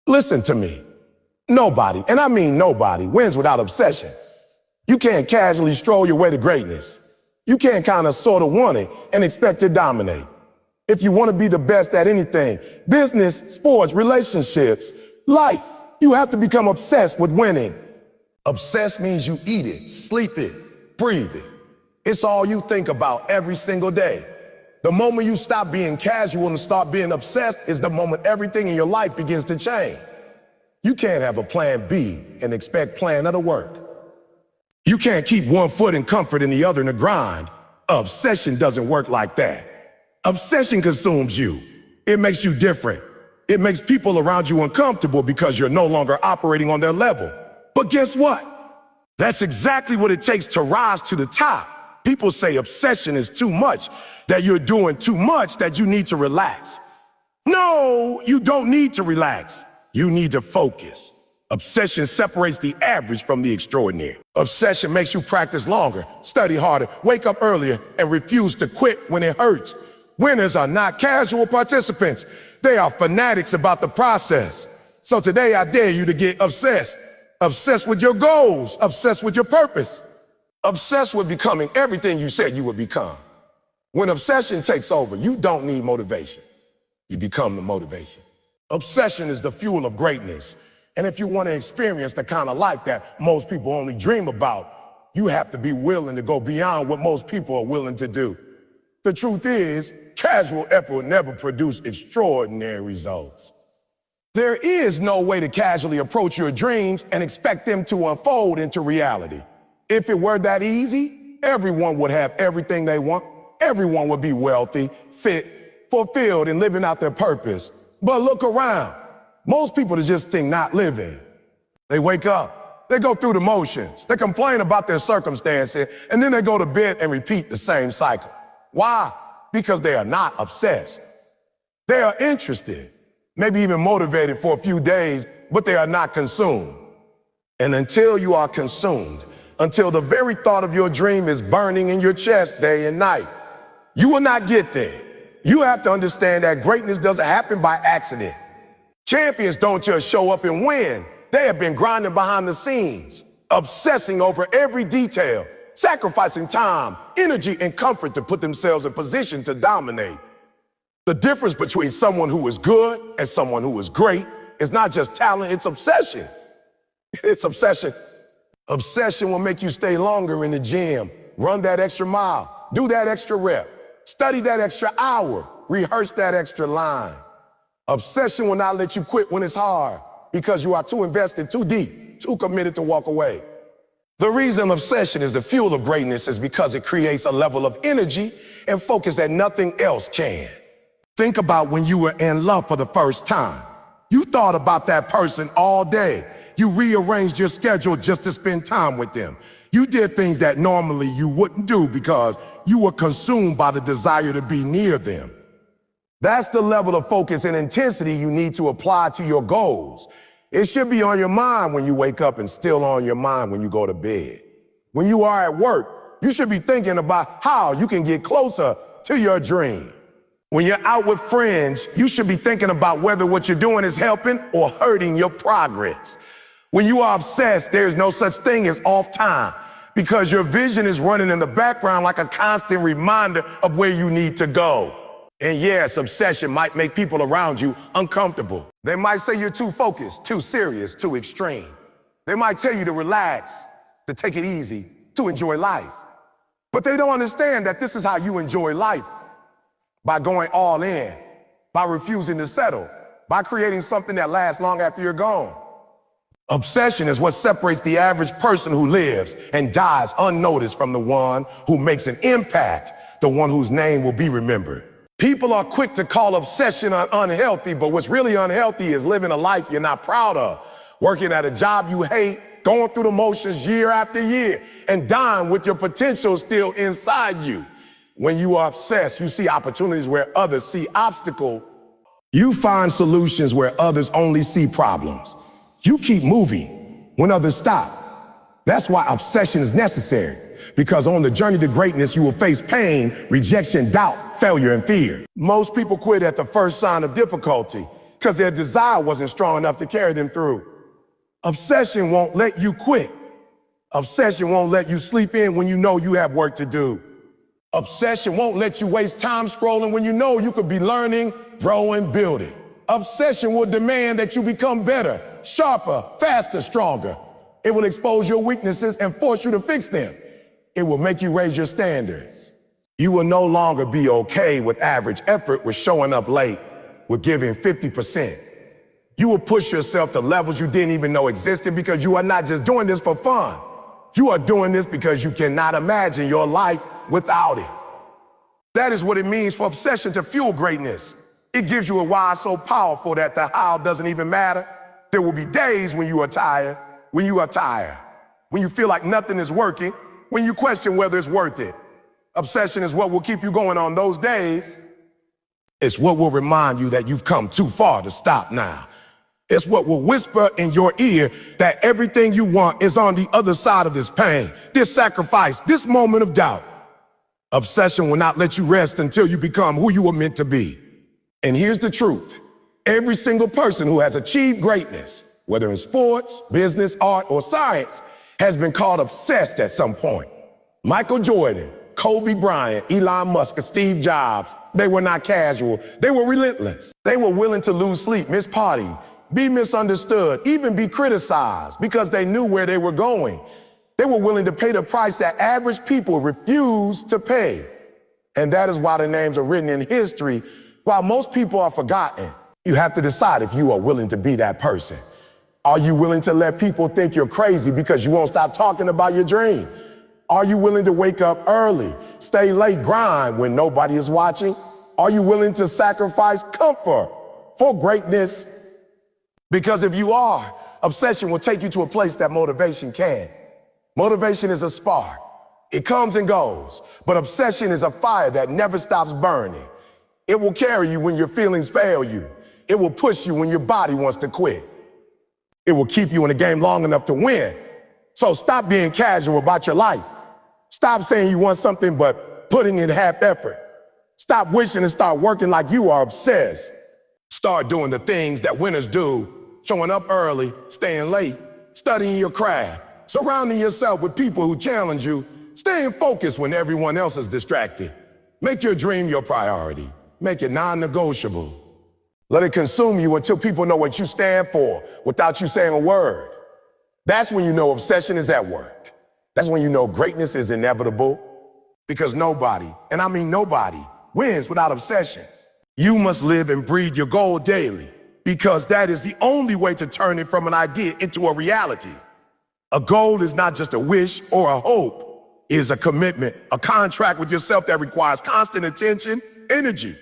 Listen to me. Nobody, and I mean nobody, wins without obsession. You can't casually stroll your way to greatness. You can't kind of sort of want it and expect to dominate. If you want to be the best at anything, business, sports, relationships, life, you have to become obsessed with winning. Obsessed means you eat it, sleep it, breathe it. It's all you think about every single day. The moment you stop being casual and start being obsessed is the moment everything in your life begins to change. You can't have a plan B and expect plan A to work. You can't keep one foot in comfort and the other in the grind. Obsession doesn't work like that. Obsession consumes you. It makes you different. It makes people around you uncomfortable because you're no longer operating on their level. But guess what? That's exactly what it takes to rise to the top. People say obsession is too much, that you're doing too much, that you need to relax. No, you don't need to relax. You need to focus. Obsession separates the average from the extraordinary. Obsession makes you practice longer, study harder, wake up earlier, and refuse to quit when it hurts. Winners are not casual participants. They are fanatics about the process. So today I dare you to get obsessed. Obsessed with your goals, obsessed with your purpose. Obsessed with becoming everything you said you would become. When obsession takes over, you don't need motivation. You become the motivation. Obsession is the fuel of greatness. And if you want to experience the kind of life that most people only dream about, you have to be willing to go beyond what most people are willing to do. The truth is, casual effort never produces extraordinary results. There is no way to casually approach your dreams and expect them to unfold into reality. If it were that easy, everyone would have everything they want. Everyone would be wealthy, fit, fulfilled, and living out their purpose. But look around. Most people just think not living. They wake up, they go through the motions, they complain about their circumstances, and then they go to bed and repeat the same cycle. Why? Because they are not obsessed. They are interested, maybe even motivated for a few days, but they are not consumed. And until you are consumed, until the very thought of your dream is burning in your chest day and night, you will not get there. You have to understand that greatness doesn't happen by accident. Champions don't just show up and win. They have been grinding behind the scenes, obsessing over every detail, sacrificing time, energy, and comfort to put themselves in position to dominate. The difference between someone who is good and someone who is great is not just talent, it's obsession. It's obsession. Obsession will make you stay longer in the gym, run that extra mile, do that extra rep, study that extra hour, rehearse that extra line. Obsession will not let you quit when it's hard because you are too invested, too deep, too committed to walk away. The reason obsession is the fuel of greatness is because it creates a level of energy and focus that nothing else can. Think about when you were in love for the first time. You thought about that person all day. You rearranged your schedule just to spend time with them. You did things that normally you wouldn't do because you were consumed by the desire to be near them. That's the level of focus and intensity you need to apply to your goals. It should be on your mind when you wake up and still on your mind when you go to bed. When you are at work, you should be thinking about how you can get closer to your dream. When you're out with friends, you should be thinking about whether what you're doing is helping or hurting your progress. When you are obsessed, there is no such thing as off time because your vision is running in the background like a constant reminder of where you need to go. And yes, obsession might make people around you uncomfortable. They might say you're too focused, too serious, too extreme. They might tell you to relax, to take it easy, to enjoy life. But they don't understand that this is how you enjoy life. By going all in, by refusing to settle, by creating something that lasts long after you're gone. Obsession is what separates the average person who lives and dies unnoticed from the one who makes an impact, the one whose name will be remembered. People are quick to call obsession unhealthy, but what's really unhealthy is living a life you're not proud of, working at a job you hate, going through the motions year after year, and dying with your potential still inside you. When you are obsessed, you see opportunities where others see obstacles. You find solutions where others only see problems. You keep moving when others stop. That's why obsession is necessary, because on the journey to greatness, you will face pain, rejection, doubt, failure, and fear. Most people quit at the first sign of difficulty, because their desire wasn't strong enough to carry them through. Obsession won't let you quit. Obsession won't let you sleep in when you know you have work to do. Obsession won't let you waste time scrolling when you know you could be learning, growing, building. Obsession will demand that you become better, sharper, faster, stronger. It will expose your weaknesses and force you to fix them. It will make you raise your standards. You will no longer be okay with average effort, with showing up late, with giving 50%. You will push yourself to levels you didn't even know existed because you are not just doing this for fun. You are doing this because you cannot imagine your life without it. That is what it means for obsession to fuel greatness. It gives you a why so powerful that the how doesn't even matter. There will be days when you are tired, when you feel like nothing is working, when you question whether it's worth it. Obsession is what will keep you going on those days. It's what will remind you that you've come too far to stop now. It's what will whisper in your ear that everything you want is on the other side of this pain, this sacrifice, this moment of doubt. Obsession will not let you rest until you become who you were meant to be. And here's the truth. Every single person who has achieved greatness, whether in sports, business, art, or science, has been called obsessed at some point. Michael Jordan, Kobe Bryant, Elon Musk, and Steve Jobs, they were not casual. They were relentless. They were willing to lose sleep, miss party, be misunderstood, even be criticized because they knew where they were going. They were willing to pay the price that average people refuse to pay. And that is why the names are written in history, while most people are forgotten. You have to decide if you are willing to be that person. Are you willing to let people think you're crazy because you won't stop talking about your dream? Are you willing to wake up early, stay late, grind when nobody is watching? Are you willing to sacrifice comfort for greatness? Because if you are, obsession will take you to a place that motivation can. Motivation is a spark. It comes and goes, but obsession is a fire that never stops burning. It will carry you when your feelings fail you. It will push you when your body wants to quit. It will keep you in the game long enough to win. So stop being casual about your life. Stop saying you want something but putting in half effort. Stop wishing and start working like you are obsessed. Start doing the things that winners do, showing up early, staying late, studying your craft, surrounding yourself with people who challenge you, staying focused when everyone else is distracted. Make your dream your priority. Make it non-negotiable. Let it consume you until people know what you stand for without you saying a word. That's when you know obsession is at work. That's when you know greatness is inevitable, because nobody, and I mean nobody, wins without obsession. You must live and breathe your goal daily, because that is the only way to turn it from an idea into a reality. A goal is not just a wish or a hope. It is a commitment, a contract with yourself that requires constant attention, energy.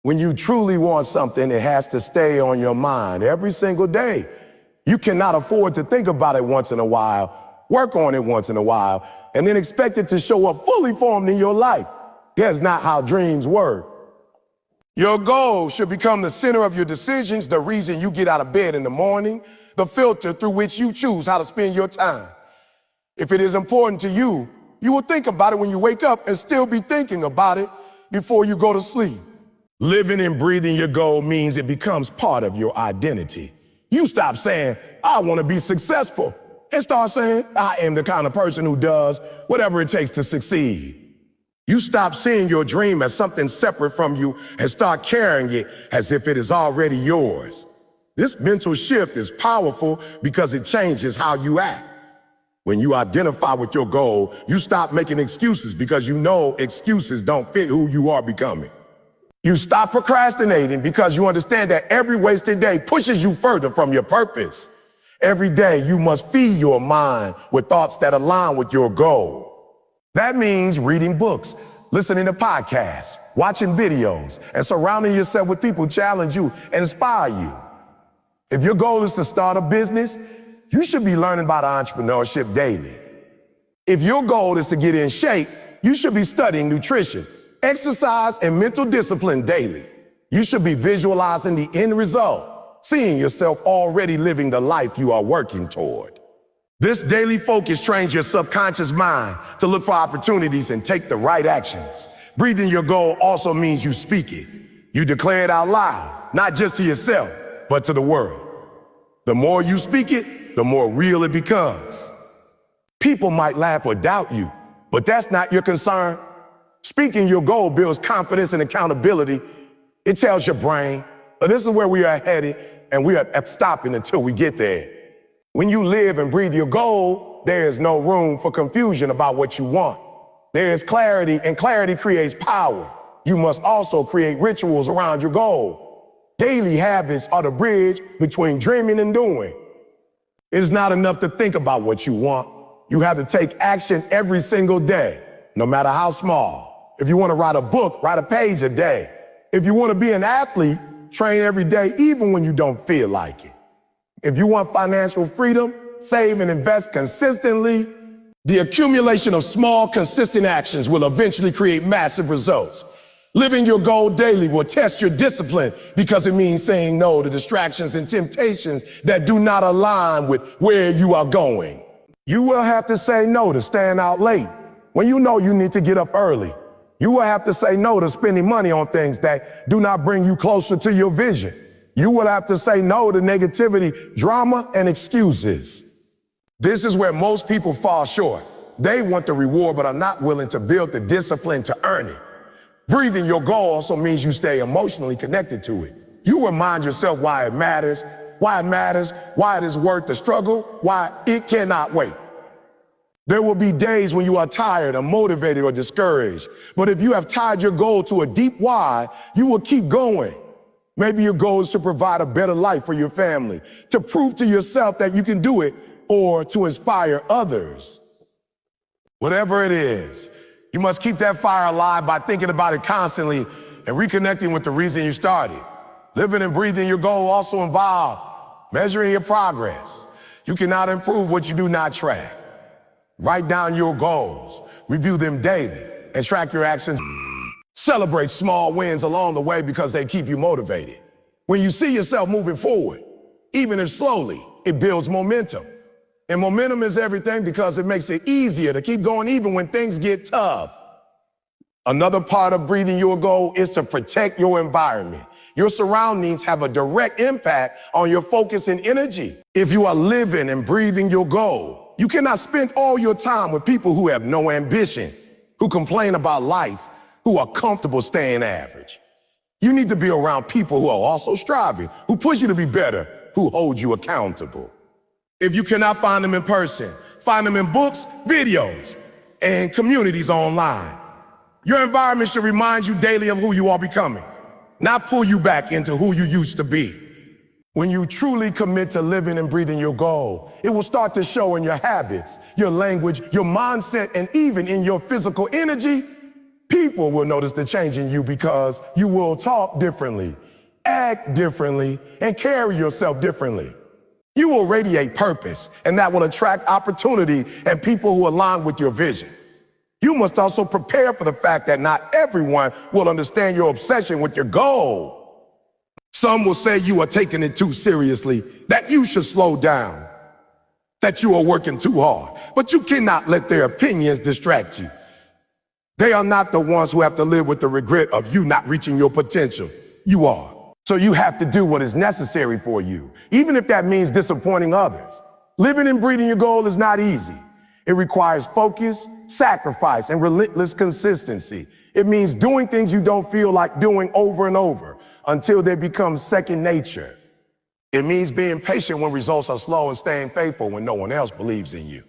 When you truly want something, it has to stay on your mind every single day. You cannot afford to think about it once in a while, work on it once in a while, and then expect it to show up fully formed in your life. That's not how dreams work. Your goal should become the center of your decisions, the reason you get out of bed in the morning, the filter through which you choose how to spend your time. If it is important to you, you will think about it when you wake up and still be thinking about it before you go to sleep. Living and breathing your goal means it becomes part of your identity. You stop saying, I want to be successful, and start saying, I am the kind of person who does whatever it takes to succeed. You stop seeing your dream as something separate from you and start carrying it as if it is already yours. This mental shift is powerful because it changes how you act. When you identify with your goal, you stop making excuses because you know excuses don't fit who you are becoming. You stop procrastinating because you understand that every wasted day pushes you further from your purpose. Every day you must feed your mind with thoughts that align with your goal. That means reading books, listening to podcasts, watching videos, and surrounding yourself with people who challenge you and inspire you. If your goal is to start a business, you should be learning about entrepreneurship daily. If your goal is to get in shape, you should be studying nutrition, exercise, and mental discipline daily. You should be visualizing the end result, seeing yourself already living the life you are working toward. This daily focus trains your subconscious mind to look for opportunities and take the right actions. Breathing your goal also means you speak it. You declare it out loud, not just to yourself, but to the world. The more you speak it, the more real it becomes. People might laugh or doubt you, but that's not your concern. Speaking your goal builds confidence and accountability. It tells your brain, this is where we are headed, and we are stopping until we get there. When you live and breathe your goal, there is no room for confusion about what you want. There is clarity, and clarity creates power. You must also create rituals around your goal. Daily habits are the bridge between dreaming and doing. It is not enough to think about what you want. You have to take action every single day, no matter how small. If you want to write a book, write a page a day. If you want to be an athlete, train every day, even when you don't feel like it. If you want financial freedom, save and invest consistently. The accumulation of small, consistent actions will eventually create massive results. Living your goal daily will test your discipline because it means saying no to distractions and temptations that do not align with where you are going. You will have to say no to staying out late when you know you need to get up early. You will have to say no to spending money on things that do not bring you closer to your vision. You will have to say no to negativity, drama, and excuses. This is where most people fall short. They want the reward but are not willing to build the discipline to earn it. Breathing your goal also means you stay emotionally connected to it. You remind yourself why it matters, why it is worth the struggle, why it cannot wait. There will be days when you are tired, unmotivated, or discouraged. But if you have tied your goal to a deep why, you will keep going. Maybe your goal is to provide a better life for your family, to prove to yourself that you can do it, or to inspire others. Whatever it is, you must keep that fire alive by thinking about it constantly and reconnecting with the reason you started. Living and breathing your goal also involve measuring your progress. You cannot improve what you do not track. Write down your goals, review them daily, and track your actions. Celebrate small wins along the way because they keep you motivated. When you see yourself moving forward, even if slowly, it builds momentum. And momentum is everything because it makes it easier to keep going even when things get tough. Another part of breathing your goal is to protect your environment. Your surroundings have a direct impact on your focus and energy. If you are living and breathing your goal, you cannot spend all your time with people who have no ambition, who complain about life, who are comfortable staying average. You need to be around people who are also striving, who push you to be better, who hold you accountable. If you cannot find them in person, find them in books, videos, and communities online. Your environment should remind you daily of who you are becoming, not pull you back into who you used to be. When you truly commit to living and breathing your goal, it will start to show in your habits, your language, your mindset, and even in your physical energy. People will notice the change in you because you will talk differently, act differently, and carry yourself differently. You will radiate purpose, and that will attract opportunity and people who align with your vision. You must also prepare for the fact that not everyone will understand your obsession with your goal. Some will say you are taking it too seriously, that you should slow down, that you are working too hard, but you cannot let their opinions distract you. They are not the ones who have to live with the regret of you not reaching your potential. You are. So you have to do what is necessary for you, even if that means disappointing others. Living and breathing your goal is not easy. It requires focus, sacrifice, and relentless consistency. It means doing things you don't feel like doing over and over until they become second nature. It means being patient when results are slow and staying faithful when no one else believes in you.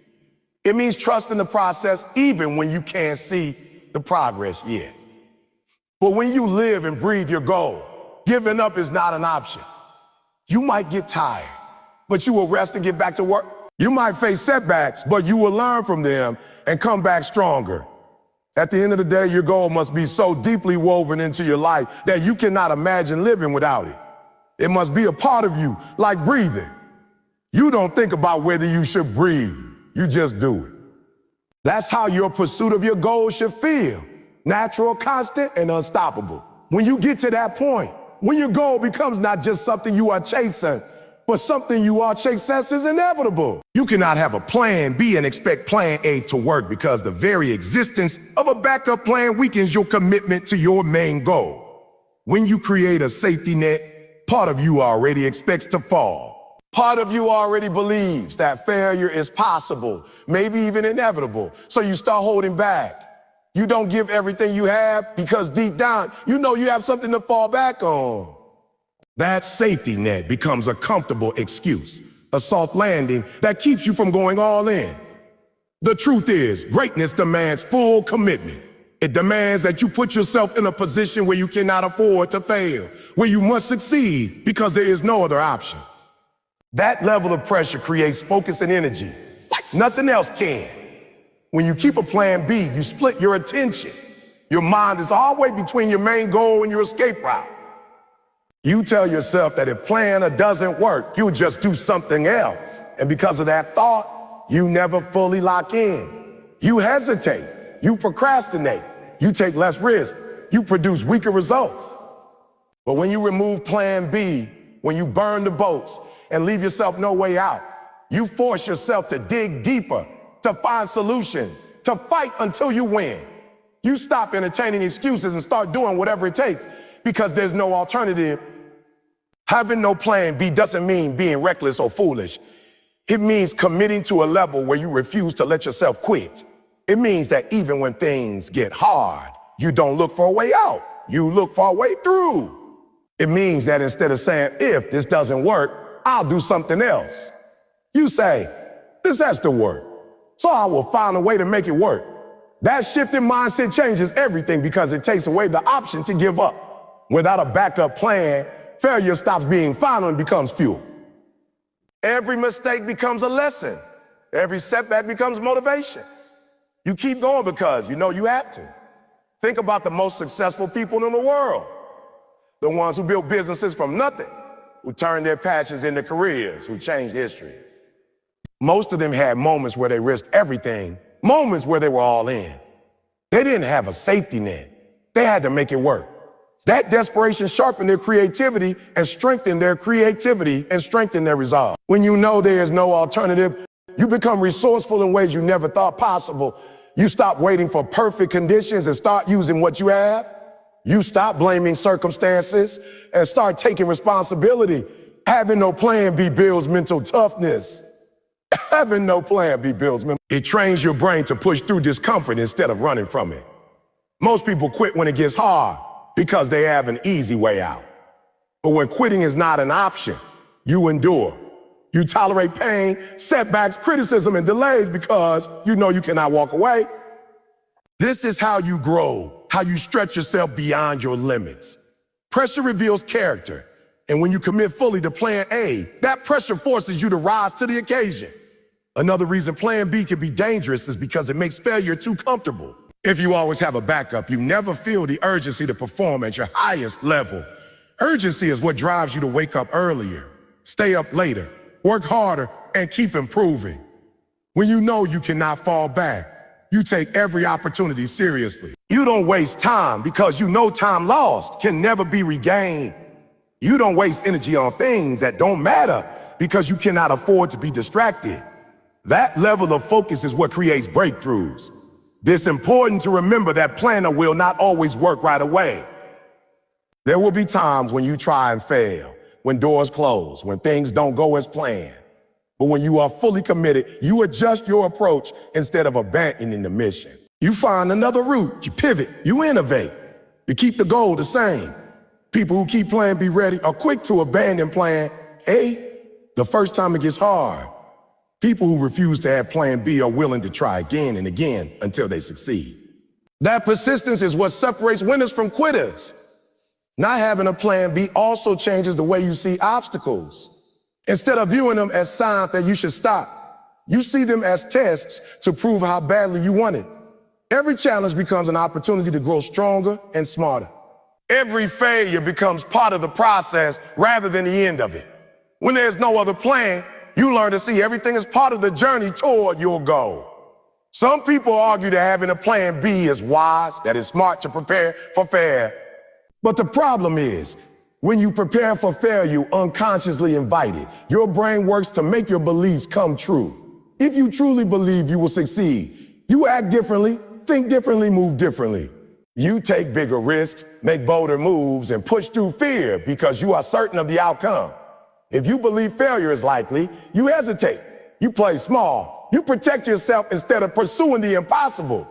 It means trusting the process even when you can't see the progress yet. But when you live and breathe your goal, giving up is not an option. You might get tired, but you will rest and get back to work. You might face setbacks, but you will learn from them and come back stronger. At the end of the day, your goal must be so deeply woven into your life that you cannot imagine living without it. It must be a part of you, like breathing. You don't think about whether you should breathe, you just do it. That's how your pursuit of your goal should feel, natural, constant, and unstoppable. When you get to that point, when your goal becomes not just something you are chasing, but something you are chasing, success is inevitable. You cannot have a plan B and expect plan A to work because the very existence of a backup plan weakens your commitment to your main goal. When you create a safety net, Part of you already expects to fall. Part of you already believes that failure is possible, maybe even inevitable, so you start holding back. You don't give everything you have because deep down, you know you have something to fall back on. That safety net becomes a comfortable excuse, a soft landing that keeps you from going all in. The truth is, greatness demands full commitment. It demands that you put yourself in a position where you cannot afford to fail, where you must succeed because there is no other option. That level of pressure creates focus and energy, like nothing else can. When you keep a plan B, you split your attention. Your mind is always between your main goal and your escape route. You tell yourself that if plan A doesn't work, you'll just do something else. And because of that thought, you never fully lock in. You hesitate, you procrastinate, you take less risk, you produce weaker results. But when you remove plan B, when you burn the boats and leave yourself no way out, you force yourself to dig deeper, to find solutions, to fight until you win. You stop entertaining excuses and start doing whatever it takes because there's no alternative. Having no plan B doesn't mean being reckless or foolish. It means committing to a level where you refuse to let yourself quit. It means that even when things get hard, you don't look for a way out. You look for a way through. It means that instead of saying, if this doesn't work, I'll do something else. You say, this has to work, so I will find a way to make it work. That shift in mindset changes everything because it takes away the option to give up. Without a backup plan, failure stops being final and becomes fuel. Every mistake becomes a lesson. Every setback becomes motivation. You keep going because you know you have to. Think about the most successful people in the world. The ones who built businesses from nothing, who turned their passions into careers, who changed history. Most of them had moments where they risked everything, moments where they were all in. They didn't have a safety net. They had to make it work. That desperation sharpened their creativity and strengthened their resolve. When you know there is no alternative, you become resourceful in ways you never thought possible. You stop waiting for perfect conditions and start using what you have. You stop blaming circumstances and start taking responsibility. Having no plan B builds mental toughness. Having no plan B builds mental. It trains your brain to push through discomfort instead of running from it. Most people quit when it gets hard because they have an easy way out. But when quitting is not an option, you endure. You tolerate pain, setbacks, criticism, and delays because you know you cannot walk away. This is how you grow, how you stretch yourself beyond your limits. Pressure reveals character, and when you commit fully to plan A, that pressure forces you to rise to the occasion. Another reason plan B can be dangerous is because it makes failure too comfortable. If you always have a backup, you never feel the urgency to perform at your highest level. Urgency is what drives you to wake up earlier, stay up later, work harder, and keep improving. When you know you cannot fall back, you take every opportunity seriously. You don't waste time because you know time lost can never be regained. You don't waste energy on things that don't matter because you cannot afford to be distracted. That level of focus is what creates breakthroughs. It's important to remember that planner will not always work right away. There will be times when you try and fail, when doors close, when things don't go as planned. But when you are fully committed, you adjust your approach instead of abandoning the mission. You find another route, you pivot, you innovate. You keep the goal the same. People who keep plan B ready are quick to abandon plan A the first time it gets hard. People who refuse to have plan B are willing to try again and again until they succeed. That persistence is what separates winners from quitters. Not having a plan B also changes the way you see obstacles. Instead of viewing them as signs that you should stop, you see them as tests to prove how badly you want it. Every challenge becomes an opportunity to grow stronger and smarter. Every failure becomes part of the process rather than the end of it. When there's no other plan, you learn to see everything as part of the journey toward your goal. Some people argue that having a plan B is wise, that it's smart to prepare for failure. But the problem is, when you prepare for failure, you unconsciously invite it. Your brain works to make your beliefs come true. If you truly believe you will succeed, you act differently, think differently, move differently. You take bigger risks, make bolder moves, and push through fear because you are certain of the outcome. If you believe failure is likely, you hesitate. You play small. You protect yourself instead of pursuing the impossible.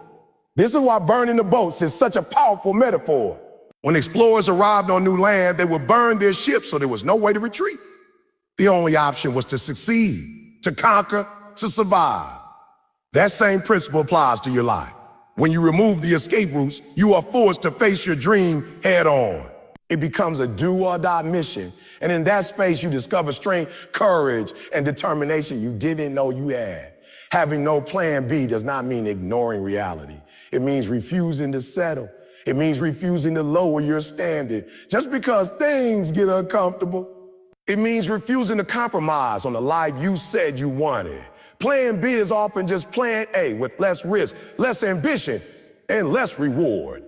This is why burning the boats is such a powerful metaphor. When explorers arrived on new land, they would burn their ships so there was no way to retreat. The only option was to succeed, to conquer, to survive. That same principle applies to your life. When you remove the escape routes, you are forced to face your dream head on. It becomes a do or die mission. And in that space, you discover strength, courage, and determination you didn't know you had. Having no plan B does not mean ignoring reality. It means refusing to settle. It means refusing to lower your standard just because things get uncomfortable. It means refusing to compromise on the life you said you wanted. Plan B is often just plan A with less risk, less ambition, and less reward.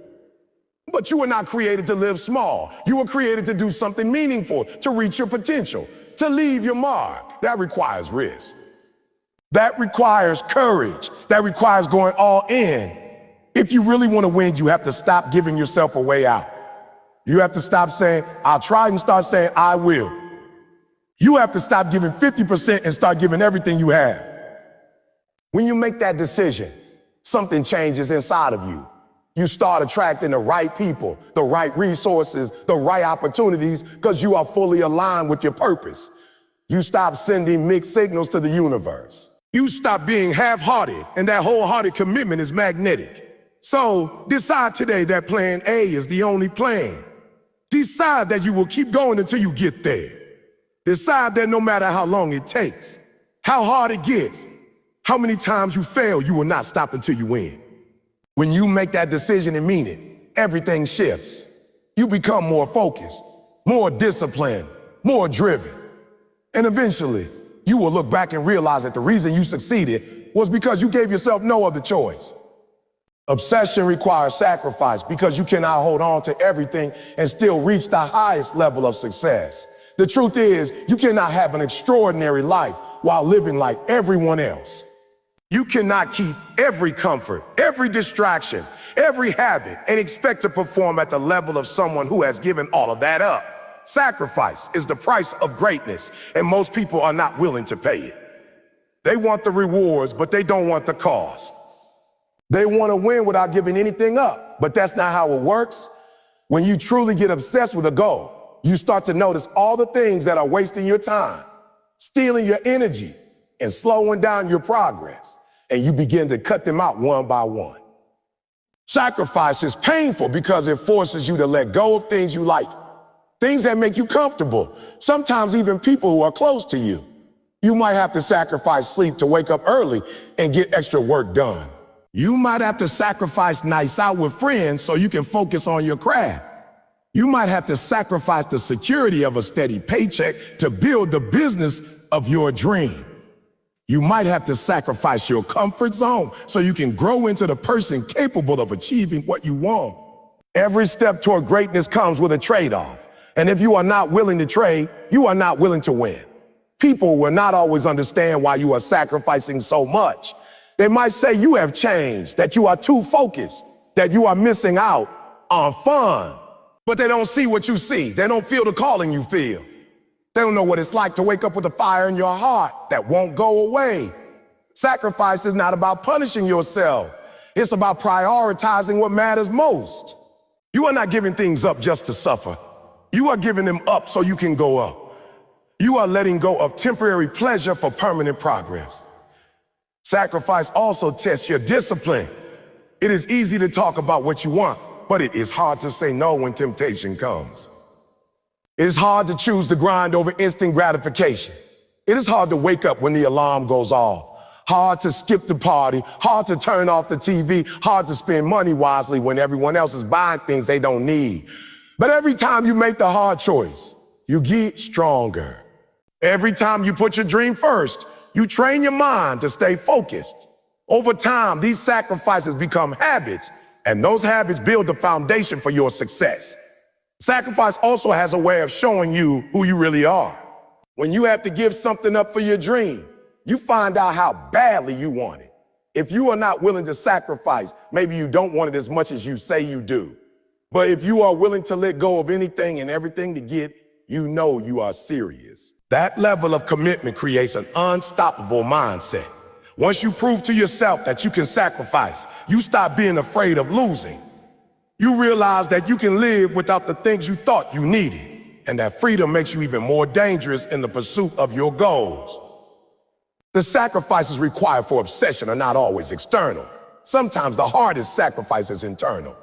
But you were not created to live small. You were created to do something meaningful, to reach your potential, to leave your mark. That requires risk. That requires courage. That requires going all in. If you really want to win, you have to stop giving yourself a way out. You have to stop saying, I'll try, and start saying, I will. You have to stop giving 50% and start giving everything you have. When you make that decision, something changes inside of you. You start attracting the right people, the right resources, the right opportunities, because you are fully aligned with your purpose. You stop sending mixed signals to the universe. You stop being half-hearted, and that wholehearted commitment is magnetic. So decide today that plan A is the only plan. Decide that you will keep going until you get there. Decide that no matter how long it takes, how hard it gets, how many times you fail, you will not stop until you win. When you make that decision and mean it, everything shifts. You become more focused, more disciplined, more driven. And eventually, you will look back and realize that the reason you succeeded was because you gave yourself no other choice. Obsession requires sacrifice because you cannot hold on to everything and still reach the highest level of success. The truth is, you cannot have an extraordinary life while living like everyone else. You cannot keep every comfort, every distraction, every habit, and expect to perform at the level of someone who has given all of that up. Sacrifice is the price of greatness, and most people are not willing to pay it. They want the rewards, but they don't want the cost. They want to win without giving anything up, but that's not how it works. When you truly get obsessed with a goal, you start to notice all the things that are wasting your time, stealing your energy, and slowing down your progress, and you begin to cut them out one by one. Sacrifice is painful because it forces you to let go of things you like, things that make you comfortable, sometimes even people who are close to you. You might have to sacrifice sleep to wake up early and get extra work done. You might have to sacrifice nights out with friends so you can focus on your craft. You might have to sacrifice the security of a steady paycheck to build the business of your dream. You might have to sacrifice your comfort zone so you can grow into the person capable of achieving what you want. Every step toward greatness comes with a trade-off. And if you are not willing to trade, you are not willing to win. People will not always understand why you are sacrificing so much. They might say you have changed, that you are too focused, that you are missing out on fun. But they don't see what you see. They don't feel the calling you feel. They don't know what it's like to wake up with a fire in your heart that won't go away. Sacrifice is not about punishing yourself. It's about prioritizing what matters most. You are not giving things up just to suffer. You are giving them up so you can go up. You are letting go of temporary pleasure for permanent progress. Sacrifice also tests your discipline. It is easy to talk about what you want, but it is hard to say no when temptation comes. It is hard to choose the grind over instant gratification. It is hard to wake up when the alarm goes off. Hard to skip the party, hard to turn off the TV, hard to spend money wisely when everyone else is buying things they don't need. But every time you make the hard choice, you get stronger. Every time you put your dream first, you train your mind to stay focused. Over time, these sacrifices become habits, and those habits build the foundation for your success. Sacrifice also has a way of showing you who you really are. When you have to give something up for your dream, you find out how badly you want it. If you are not willing to sacrifice, maybe you don't want it as much as you say you do. But if you are willing to let go of anything and everything to get, you know you are serious. That level of commitment creates an unstoppable mindset. Once you prove to yourself that you can sacrifice, you stop being afraid of losing. You realize that you can live without the things you thought you needed, and that freedom makes you even more dangerous in the pursuit of your goals. The sacrifices required for obsession are not always external. Sometimes the hardest sacrifice is internal.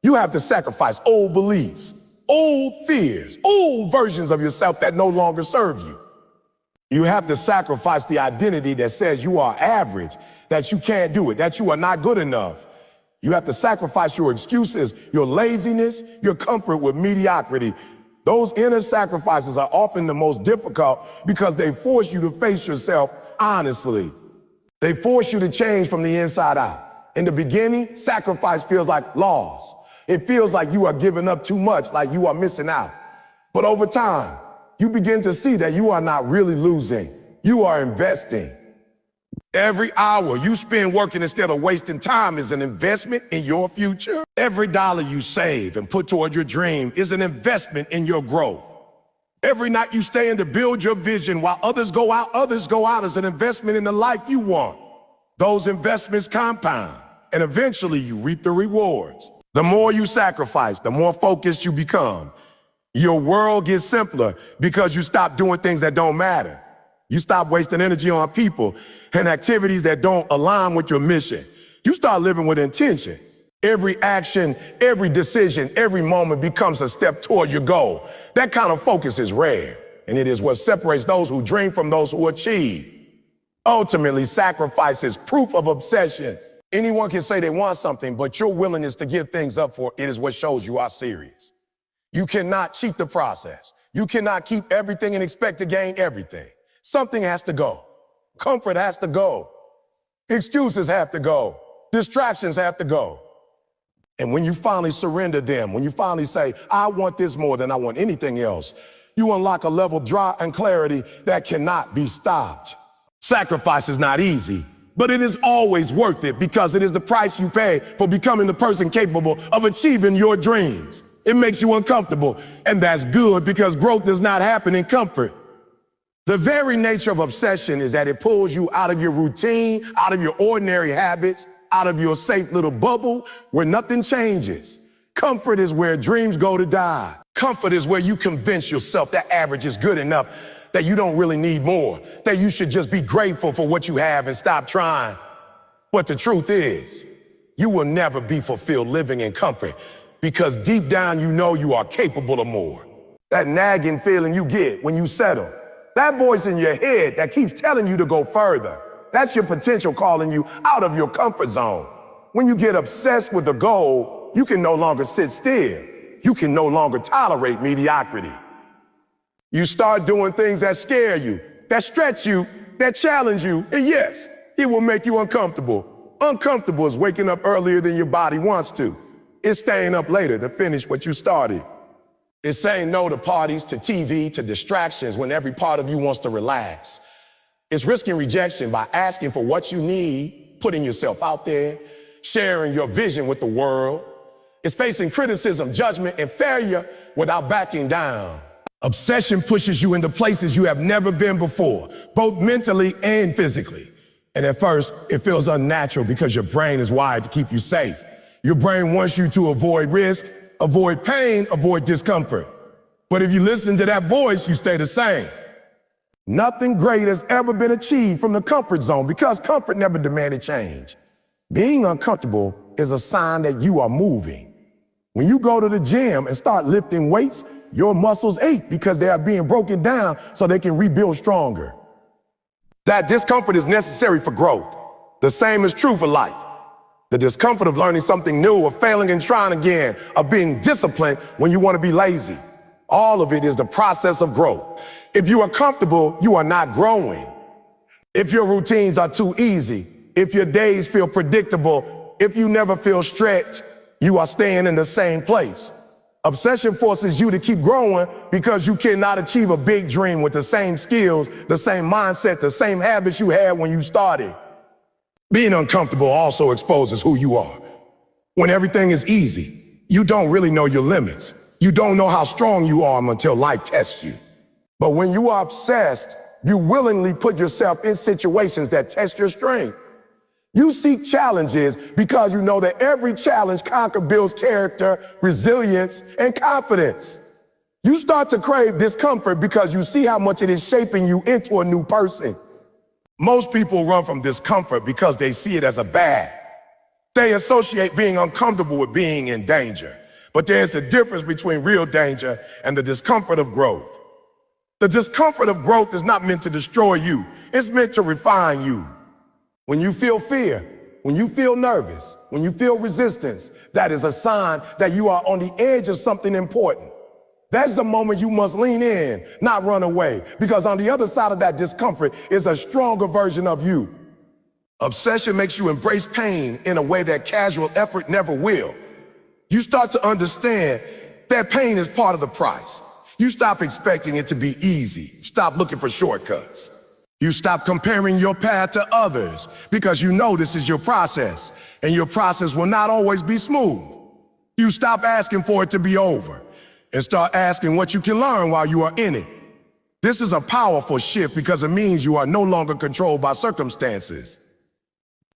You have to sacrifice old beliefs, old fears, old versions of yourself that no longer serve you. You have to sacrifice the identity that says you are average, that you can't do it, that you are not good enough. You have to sacrifice your excuses, your laziness, your comfort with mediocrity. Those inner sacrifices are often the most difficult because they force you to face yourself honestly. They force you to change from the inside out. In the beginning, sacrifice feels like loss. It feels like you are giving up too much, like you are missing out. But over time, you begin to see that you are not really losing. You are investing. Every hour you spend working instead of wasting time is an investment in your future. Every dollar you save and put toward your dream is an investment in your growth. Every night you stay in to build your vision while others go out is an investment in the life you want. Those investments compound, and eventually you reap the rewards. The more you sacrifice, the more focused you become. Your world gets simpler because you stop doing things that don't matter. You stop wasting energy on people and activities that don't align with your mission. You start living with intention. Every action, every decision, every moment becomes a step toward your goal. That kind of focus is rare, and it is what separates those who dream from those who achieve. Ultimately, sacrifice is proof of obsession. Anyone can say they want something, but your willingness to give things up for it is what shows you are serious. You cannot cheat the process. You cannot keep everything and expect to gain everything. Something has to go. Comfort has to go. Excuses have to go. Distractions have to go. And when you finally surrender them, when you finally say, I want this more than I want anything else, you unlock a level of drive and clarity that cannot be stopped. Sacrifice is not easy, but it is always worth it because it is the price you pay for becoming the person capable of achieving your dreams. It makes you uncomfortable, and that's good because growth does not happen in comfort. The very nature of obsession is that it pulls you out of your routine, out of your ordinary habits, out of your safe little bubble where nothing changes. Comfort is where dreams go to die. Comfort is where you convince yourself that average is good enough, that you don't really need more, that you should just be grateful for what you have and stop trying. But the truth is, you will never be fulfilled living in comfort because deep down you know you are capable of more. That nagging feeling you get when you settle, that voice in your head that keeps telling you to go further, that's your potential calling you out of your comfort zone. When you get obsessed with a goal, you can no longer sit still. You can no longer tolerate mediocrity. You start doing things that scare you, that stretch you, that challenge you, and yes, it will make you uncomfortable. Uncomfortable is waking up earlier than your body wants to. It's staying up later to finish what you started. It's saying no to parties, to TV, to distractions when every part of you wants to relax. It's risking rejection by asking for what you need, putting yourself out there, sharing your vision with the world. It's facing criticism, judgment, and failure without backing down. Obsession pushes you into places you have never been before, both mentally and physically. And at first, it feels unnatural because your brain is wired to keep you safe. Your brain wants you to avoid risk, avoid pain, avoid discomfort. But if you listen to that voice, you stay the same. Nothing great has ever been achieved from the comfort zone because comfort never demanded change. Being uncomfortable is a sign that you are moving. When you go to the gym and start lifting weights, your muscles ache because they are being broken down so they can rebuild stronger. That discomfort is necessary for growth. The same is true for life. The discomfort of learning something new, of failing and trying again, of being disciplined when you want to be lazy. All of it is the process of growth. If you are comfortable, you are not growing. If your routines are too easy, if your days feel predictable, if you never feel stretched, you are staying in the same place. Obsession forces you to keep growing because you cannot achieve a big dream with the same skills, the same mindset, the same habits you had when you started. Being uncomfortable also exposes who you are. When everything is easy, you don't really know your limits. You don't know how strong you are until life tests you. But when you are obsessed, you willingly put yourself in situations that test your strength. You seek challenges because you know that every challenge conquered builds character, resilience, and confidence. You start to crave discomfort because you see how much it is shaping you into a new person. Most people run from discomfort because they see it as a bad. They associate being uncomfortable with being in danger. But there's a difference between real danger and the discomfort of growth. The discomfort of growth is not meant to destroy you. It's meant to refine you. When you feel fear, when you feel nervous, when you feel resistance, that is a sign that you are on the edge of something important. That's the moment you must lean in, not run away, because on the other side of that discomfort is a stronger version of you. Obsession makes you embrace pain in a way that casual effort never will. You start to understand that pain is part of the price. You stop expecting it to be easy. Stop looking for shortcuts. You stop comparing your path to others because you know this is your process, and your process will not always be smooth. You stop asking for it to be over and start asking what you can learn while you are in it. This is a powerful shift because it means you are no longer controlled by circumstances.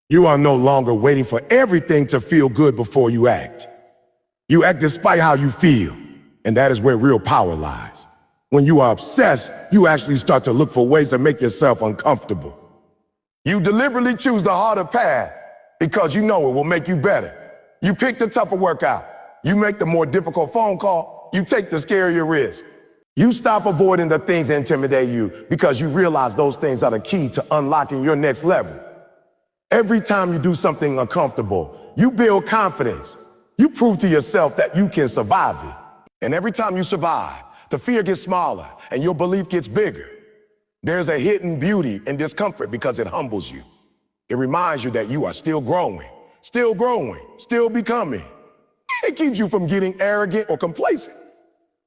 You are no longer waiting for everything to feel good before you act. You act despite how you feel, and that is where real power lies. When you are obsessed, you actually start to look for ways to make yourself uncomfortable. You deliberately choose the harder path because you know it will make you better. You pick the tougher workout. You make the more difficult phone call. You take the scarier risk. You stop avoiding the things that intimidate you because you realize those things are the key to unlocking your next level. Every time you do something uncomfortable, you build confidence. You prove to yourself that you can survive it. And every time you survive, the fear gets smaller and your belief gets bigger. There's a hidden beauty in discomfort because it humbles you. It reminds you that you are still growing, still becoming. It keeps you from getting arrogant or complacent.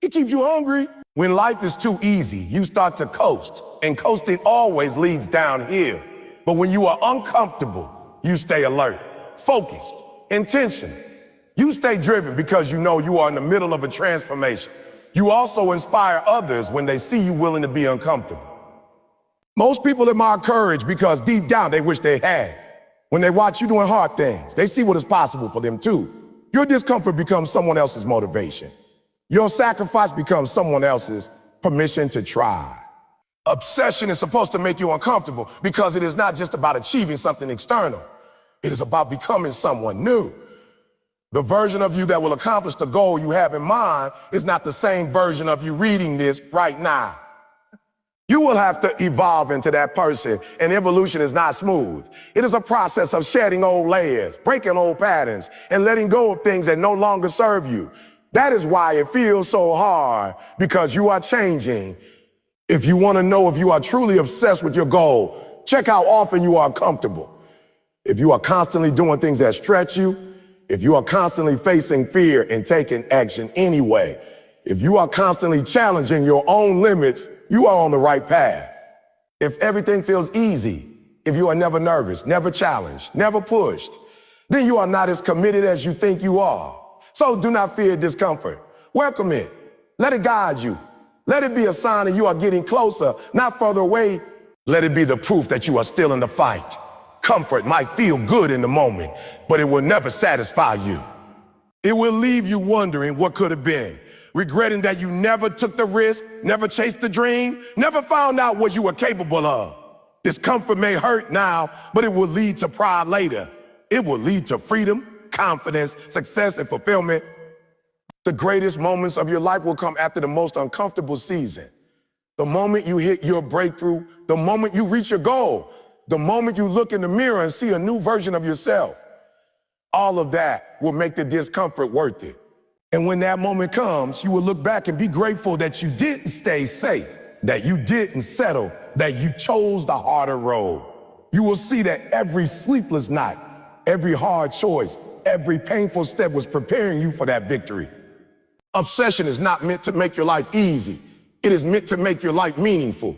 It keeps you hungry. When life is too easy, you start to coast, and coasting always leads downhill. But when you are uncomfortable, you stay alert, focused, intentional. You stay driven because you know you are in the middle of a transformation. You also inspire others when they see you willing to be uncomfortable. Most people admire courage because deep down they wish they had. When they watch you doing hard things, they see what is possible for them too. Your discomfort becomes someone else's motivation. Your sacrifice becomes someone else's permission to try. Obsession is supposed to make you uncomfortable because it is not just about achieving something external. It is about becoming someone new. The version of you that will accomplish the goal you have in mind is not the same version of you reading this right now. You will have to evolve into that person, and evolution is not smooth. It is a process of shedding old layers, breaking old patterns, and letting go of things that no longer serve you. That is why it feels so hard, because you are changing. If you want to know if you are truly obsessed with your goal, check how often you are comfortable. If you are constantly doing things that stretch you, if you are constantly facing fear and taking action anyway, if you are constantly challenging your own limits, you are on the right path. If everything feels easy, if you are never nervous, never challenged, never pushed, then you are not as committed as you think you are. So do not fear discomfort. Welcome it. Let it guide you. Let it be a sign that you are getting closer, not further away. Let it be the proof that you are still in the fight. Comfort might feel good in the moment, but it will never satisfy you. It will leave you wondering what could have been, regretting that you never took the risk, never chased the dream, never found out what you were capable of. Discomfort may hurt now, but it will lead to pride later. It will lead to freedom, confidence, success, and fulfillment. The greatest moments of your life will come after the most uncomfortable season. The moment you hit your breakthrough, the moment you reach your goal, the moment you look in the mirror and see a new version of yourself. All of that will make the discomfort worth it. And when that moment comes, you will look back and be grateful that you didn't stay safe, that you didn't settle, that you chose the harder road. You will see that every sleepless night, every hard choice, every painful step was preparing you for that victory. Obsession is not meant to make your life easy. It is meant to make your life meaningful.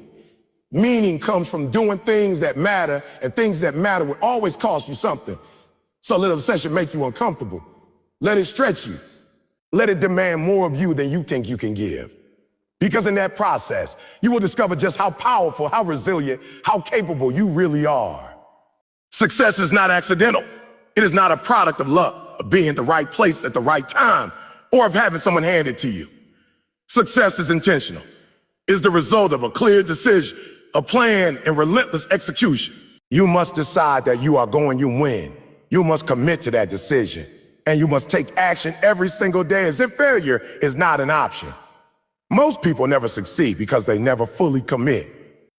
Meaning comes from doing things that matter, and things that matter will always cost you something. So let obsession make you uncomfortable. Let it stretch you. Let it demand more of you than you think you can give. Because in that process, you will discover just how powerful, how resilient, how capable you really are. Success is not accidental. It is not a product of luck, of being at the right place at the right time, or of having someone hand it to you. Success is intentional. It's the result of a clear decision, a plan, and relentless execution. You must decide that you are going to win. You must commit to that decision. And you must take action every single day as if failure is not an option. Most people never succeed because they never fully commit.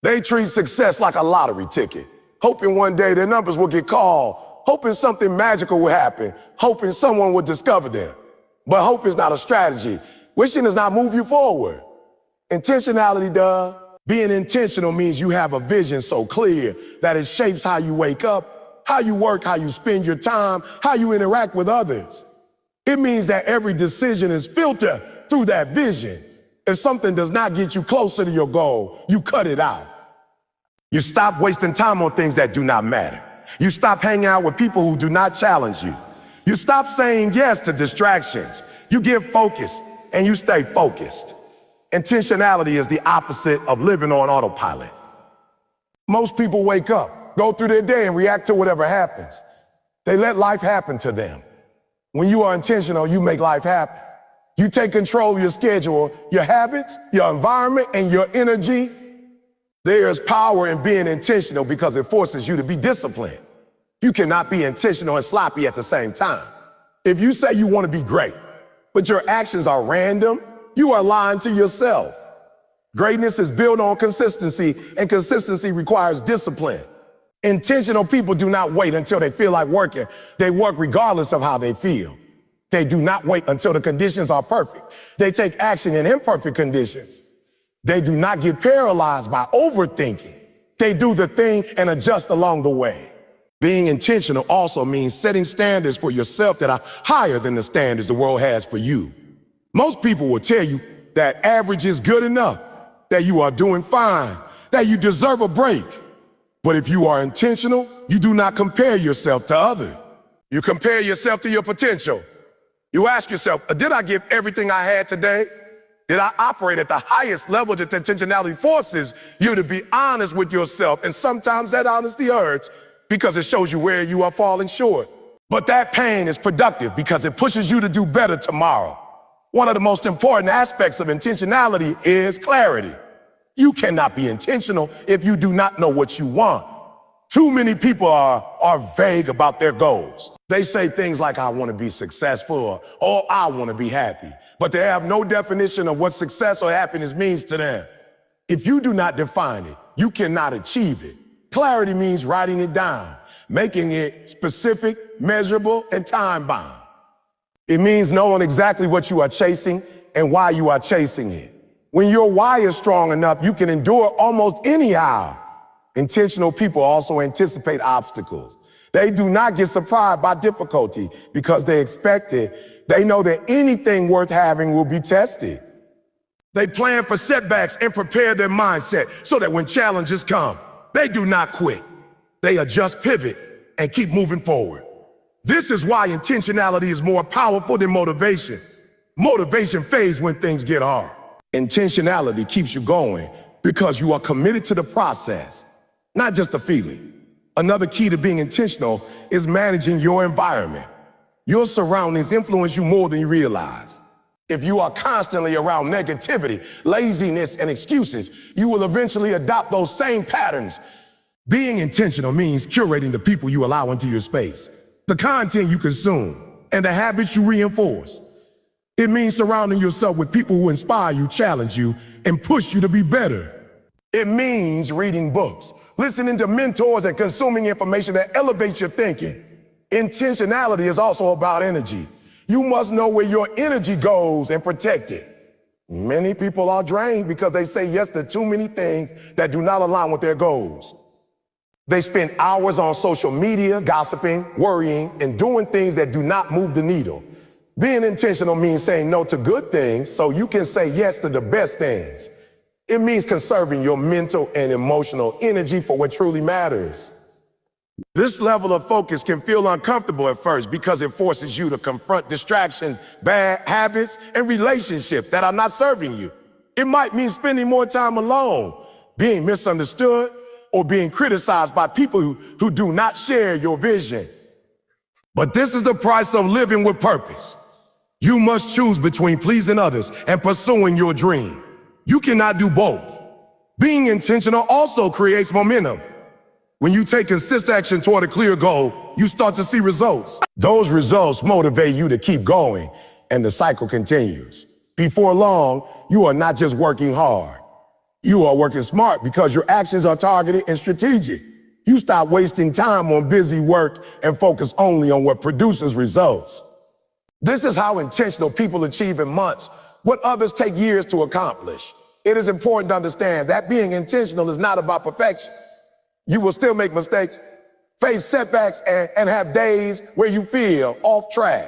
They treat success like a lottery ticket, hoping one day their numbers will get called, hoping something magical will happen, hoping someone will discover them. But hope is not a strategy. Wishing does not move you forward. Intentionality does. Being intentional means you have a vision so clear that it shapes how you wake up, how you work, how you spend your time, how you interact with others. It means that every decision is filtered through that vision. If something does not get you closer to your goal, you cut it out. You stop wasting time on things that do not matter. You stop hanging out with people who do not challenge you. You stop saying yes to distractions. You get focused and you stay focused. Intentionality is the opposite of living on autopilot. Most people wake up, go through their day and react to whatever happens. They let life happen to them. When you are intentional, you make life happen. You take control of your schedule, your habits, your environment, and your energy. There is power in being intentional because it forces you to be disciplined. You cannot be intentional and sloppy at the same time. If you say you want to be great, but your actions are random, you are lying to yourself. Greatness is built on consistency, and consistency requires discipline. Intentional people do not wait until they feel like working. They work regardless of how they feel. They do not wait until the conditions are perfect. They take action in imperfect conditions. They do not get paralyzed by overthinking. They do the thing and adjust along the way. Being intentional also means setting standards for yourself that are higher than the standards the world has for you. Most people will tell you that average is good enough, that you are doing fine, that you deserve a break. But if you are intentional, you do not compare yourself to others. You compare yourself to your potential. You ask yourself, did I give everything I had today? Did I operate at the highest level that intentionality forces you to be honest with yourself? And sometimes that honesty hurts because it shows you where you are falling short. But that pain is productive because it pushes you to do better tomorrow. One of the most important aspects of intentionality is clarity. You cannot be intentional if you do not know what you want. Too many people are vague about their goals. They say things like, I want to be successful, or I want to be happy, but they have no definition of what success or happiness means to them. If you do not define it, you cannot achieve it. Clarity means writing it down, making it specific, measurable, and time-bound. It means knowing exactly what you are chasing and why you are chasing it. When your why is strong enough, you can endure almost anyhow. Intentional people also anticipate obstacles. They do not get surprised by difficulty because they expect it. They know that anything worth having will be tested. They plan for setbacks and prepare their mindset so that when challenges come, they do not quit. They adjust, pivot, and keep moving forward. This is why intentionality is more powerful than motivation. Motivation fades when things get hard. Intentionality keeps you going because you are committed to the process, not just the feeling. Another key to being intentional is managing your environment. Your surroundings influence you more than you realize. If you are constantly around negativity, laziness, and excuses, you will eventually adopt those same patterns. Being intentional means curating the people you allow into your space, the content you consume, and the habits you reinforce. It means surrounding yourself with people who inspire you, challenge you, and push you to be better. It means reading books, listening to mentors, and consuming information that elevates your thinking. Intentionality is also about energy. You must know where your energy goes and protect it. Many people are drained because they say yes to too many things that do not align with their goals. They spend hours on social media, gossiping, worrying, and doing things that do not move the needle. Being intentional means saying no to good things so you can say yes to the best things. It means conserving your mental and emotional energy for what truly matters. This level of focus can feel uncomfortable at first because it forces you to confront distractions, bad habits, and relationships that are not serving you. It might mean spending more time alone, being misunderstood, or being criticized by people who do not share your vision. But this is the price of living with purpose. You must choose between pleasing others and pursuing your dream. You cannot do both. Being intentional also creates momentum. When you take consistent action toward a clear goal, you start to see results. Those results motivate you to keep going, and the cycle continues. Before long, you are not just working hard. You are working smart because your actions are targeted and strategic. You stop wasting time on busy work and focus only on what produces results. This is how intentional people achieve in months what others take years to accomplish. It is important to understand that being intentional is not about perfection. You will still make mistakes, face setbacks, and have days where you feel off track.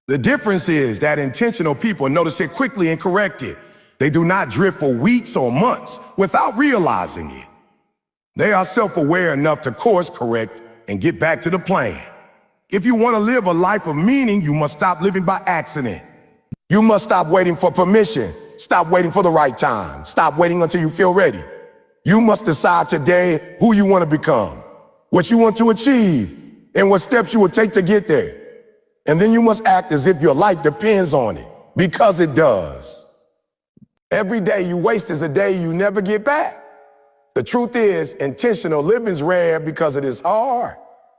The difference is that intentional people notice it quickly and correct it. They do not drift for weeks or months without realizing it. They are self-aware enough to course correct and get back to the plan. If you want to live a life of meaning, you must stop living by accident. You must stop waiting for permission. Stop waiting for the right time. Stop waiting until you feel ready. You must decide today who you want to become, what you want to achieve, and what steps you will take to get there. And then you must act as if your life depends on it, because it does. Every day you waste is a day you never get back. The truth is, intentional living is rare because it is hard.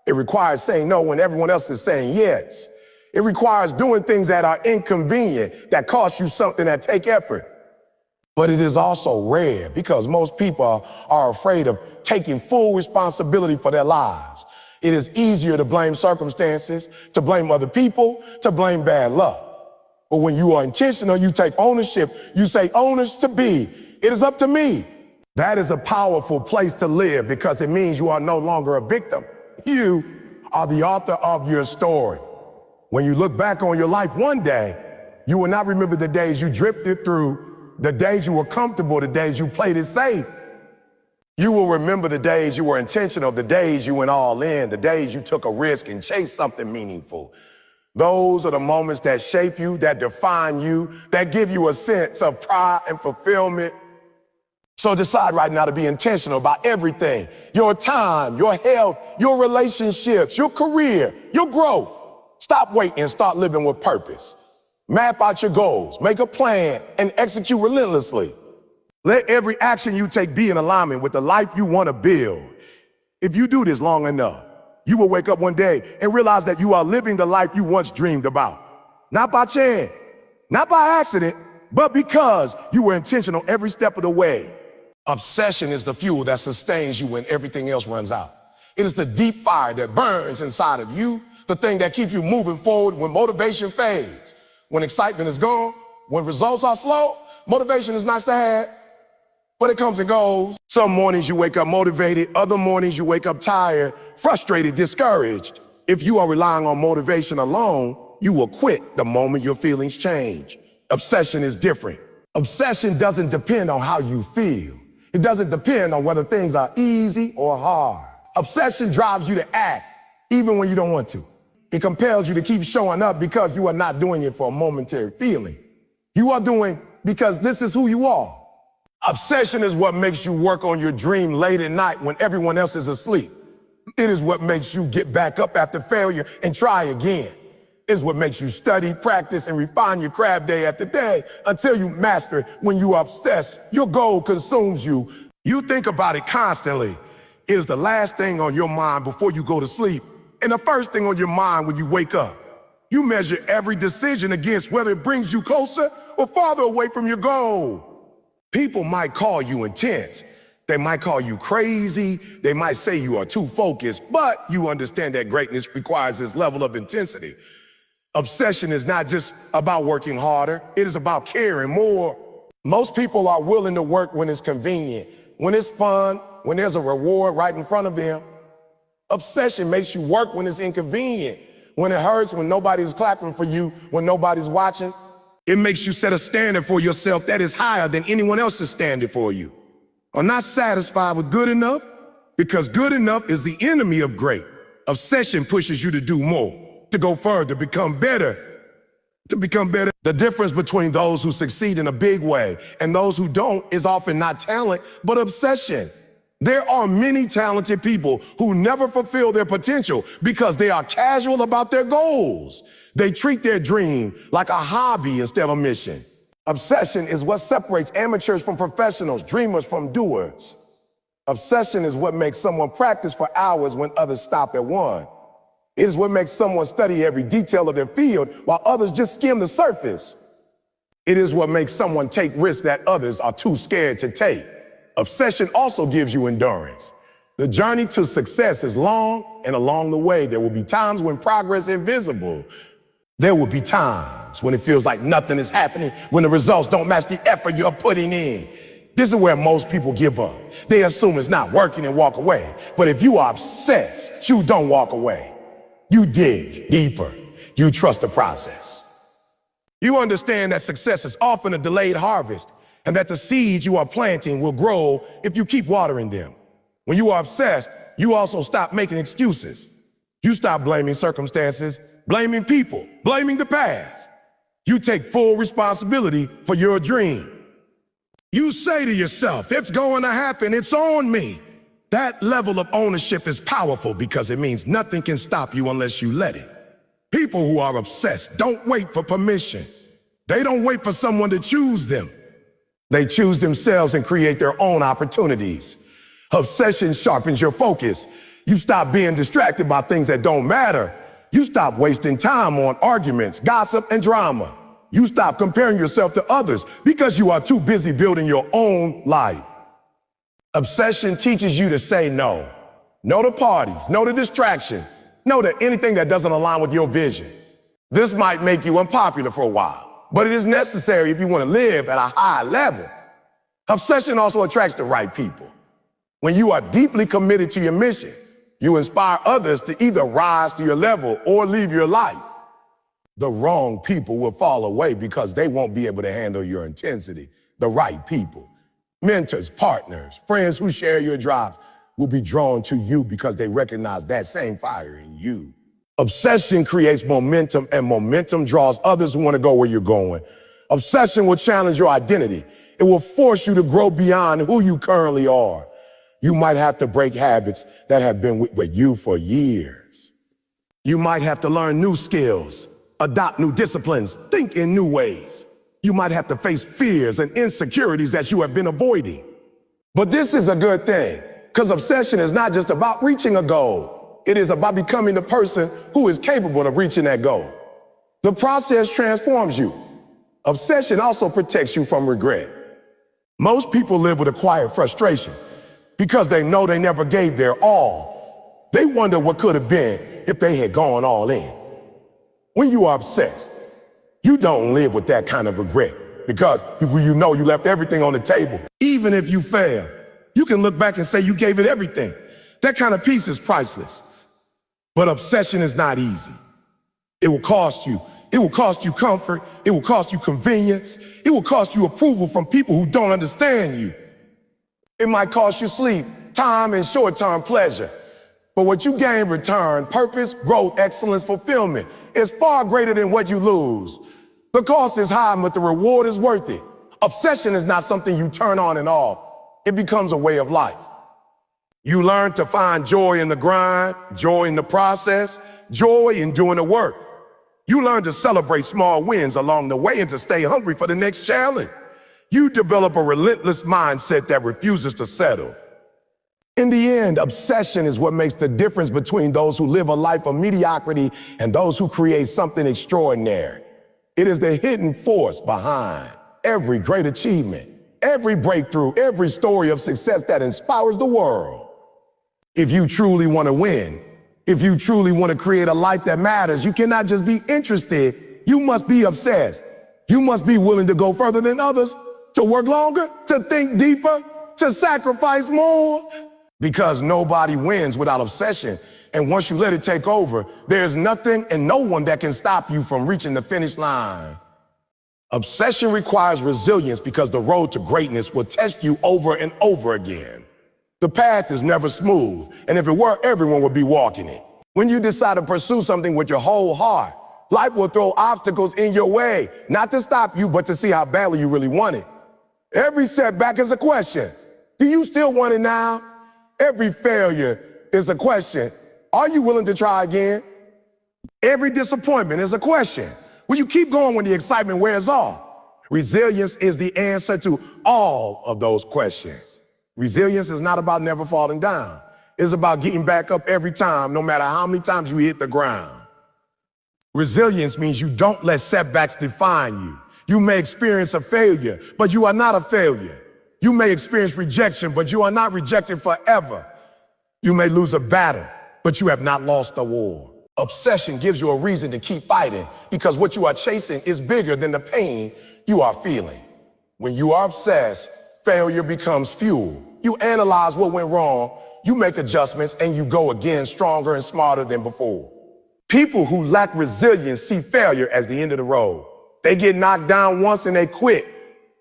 It requires saying no when everyone else is saying yes. It requires doing things that are inconvenient, that cost you something, that take effort. But it is also rare because most people are afraid of taking full responsibility for their lives. It is easier to blame circumstances, to blame other people, to blame bad luck. But when you are intentional, you take ownership. You say, owners to be, it is up to me. That is a powerful place to live because it means you are no longer a victim. You are the author of your story. When you look back on your life one day, you will not remember the days you drifted through, the days you were comfortable, the days you played it safe. You will remember the days you were intentional, the days you went all in, the days you took a risk and chased something meaningful. Those are the moments that shape you, that define you, that give you a sense of pride and fulfillment. So decide right now to be intentional about everything. Your time, your health, your relationships, your career, your growth. Stop waiting and start living with purpose. Map out your goals, make a plan, and execute relentlessly. Let every action you take be in alignment with the life you want to build. If you do this long enough, you will wake up one day and realize that you are living the life you once dreamed about. Not by chance, not by accident, but because you were intentional every step of the way. Obsession is the fuel that sustains you when everything else runs out. It is the deep fire that burns inside of you, the thing that keeps you moving forward when motivation fades. When excitement is gone, when results are slow, motivation is nice to have, but it comes and goes. Some mornings you wake up motivated, other mornings you wake up tired, frustrated, discouraged. If you are relying on motivation alone, you will quit the moment your feelings change. Obsession is different. Obsession doesn't depend on how you feel. It doesn't depend on whether things are easy or hard. Obsession drives you to act, even when you don't want to. It compels you to keep showing up because you are not doing it for a momentary feeling. You are doing because this is who you are. Obsession is what makes you work on your dream late at night when everyone else is asleep. It is what makes you get back up after failure and try again. It's what makes you study, practice, and refine your craft day after day until you master it. When you are obsessed, your goal consumes you. You think about it constantly. It is the last thing on your mind before you go to sleep and the first thing on your mind when you wake up. You measure every decision against whether it brings you closer or farther away from your goal. People might call you intense. They might call you crazy. They might say you are too focused, but you understand that greatness requires this level of intensity. Obsession is not just about working harder. It is about caring more. Most people are willing to work when it's convenient, when it's fun, when there's a reward right in front of them. Obsession makes you work when it's inconvenient, when it hurts, when nobody's clapping for you, when nobody's watching. It makes you set a standard for yourself that is higher than anyone else's standard for you. Are not satisfied with good enough, because good enough is the enemy of great. Obsession pushes you to do more, to go further, become better, to become better. The difference between those who succeed in a big way and those who don't is often not talent, but obsession. There are many talented people who never fulfill their potential because they are casual about their goals. They treat their dream like a hobby instead of a mission. Obsession is what separates amateurs from professionals, dreamers from doers. Obsession is what makes someone practice for hours when others stop at one. It is what makes someone study every detail of their field while others just skim the surface. It is what makes someone take risks that others are too scared to take. Obsession also gives you endurance. The journey to success is long, and along the way, there will be times when progress is invisible. There will be times when it feels like nothing is happening, when the results don't match the effort you're putting in. This is where most people give up. They assume it's not working and walk away. But if you are obsessed, you don't walk away. You dig deeper. You trust the process. You understand that success is often a delayed harvest, and that the seeds you are planting will grow if you keep watering them. When you are obsessed, you also stop making excuses. You stop blaming circumstances, blaming people, blaming the past. You take full responsibility for your dream. You say to yourself, it's going to happen, it's on me. That level of ownership is powerful because it means nothing can stop you unless you let it. People who are obsessed don't wait for permission. They don't wait for someone to choose them. They choose themselves and create their own opportunities. Obsession sharpens your focus. You stop being distracted by things that don't matter. You stop wasting time on arguments, gossip, and drama. You stop comparing yourself to others because you are too busy building your own life. Obsession teaches you to say no. No to parties, no to distraction, no to anything that doesn't align with your vision. This might make you unpopular for a while, but it is necessary if you want to live at a high level. Obsession also attracts the right people. When you are deeply committed to your mission, you inspire others to either rise to your level or leave your life. The wrong people will fall away because they won't be able to handle your intensity. The right people, mentors, partners, friends who share your drive will be drawn to you because they recognize that same fire in you. Obsession creates momentum, and momentum draws others who want to go where you're going. Obsession will challenge your identity. It will force you to grow beyond who you currently are. You might have to break habits that have been with you for years. You might have to learn new skills, adopt new disciplines, think in new ways. You might have to face fears and insecurities that you have been avoiding. But this is a good thing, because obsession is not just about reaching a goal. It is about becoming the person who is capable of reaching that goal. The process transforms you. Obsession also protects you from regret. Most people live with a quiet frustration because they know they never gave their all. They wonder what could have been if they had gone all in. When you are obsessed, you don't live with that kind of regret because you know you left everything on the table. Even if you fail, you can look back and say you gave it everything. That kind of peace is priceless. But obsession is not easy. It will cost you. It will cost you comfort. It will cost you convenience. It will cost you approval from people who don't understand you. It might cost you sleep, time, and short-term pleasure. But what you gain in return, purpose, growth, excellence, fulfillment, is far greater than what you lose. The cost is high, but the reward is worth it. Obsession is not something you turn on and off. It becomes a way of life. You learn to find joy in the grind, joy in the process, joy in doing the work. You learn to celebrate small wins along the way and to stay hungry for the next challenge. You develop a relentless mindset that refuses to settle. In the end, obsession is what makes the difference between those who live a life of mediocrity and those who create something extraordinary. It is the hidden force behind every great achievement, every breakthrough, every story of success that inspires the world. If you truly want to win, if you truly want to create a life that matters, you cannot just be interested, you must be obsessed. You must be willing to go further than others, to work longer, to think deeper, to sacrifice more. Because nobody wins without obsession. And once you let it take over, there's nothing and no one that can stop you from reaching the finish line. Obsession requires resilience because the road to greatness will test you over and over again. The path is never smooth, and if it were, everyone would be walking it. When you decide to pursue something with your whole heart, life will throw obstacles in your way, not to stop you, but to see how badly you really want it. Every setback is a question. Do you still want it now? Every failure is a question. Are you willing to try again? Every disappointment is a question. Will you keep going when the excitement wears off? Resilience is the answer to all of those questions. Resilience is not about never falling down. It's about getting back up every time, no matter how many times you hit the ground. Resilience means you don't let setbacks define you. You may experience a failure, but you are not a failure. You may experience rejection, but you are not rejected forever. You may lose a battle, but you have not lost a war. Obsession gives you a reason to keep fighting because what you are chasing is bigger than the pain you are feeling. When you are obsessed, failure becomes fuel. You analyze what went wrong, you make adjustments, and you go again stronger and smarter than before. People who lack resilience see failure as the end of the road. They get knocked down once and they quit.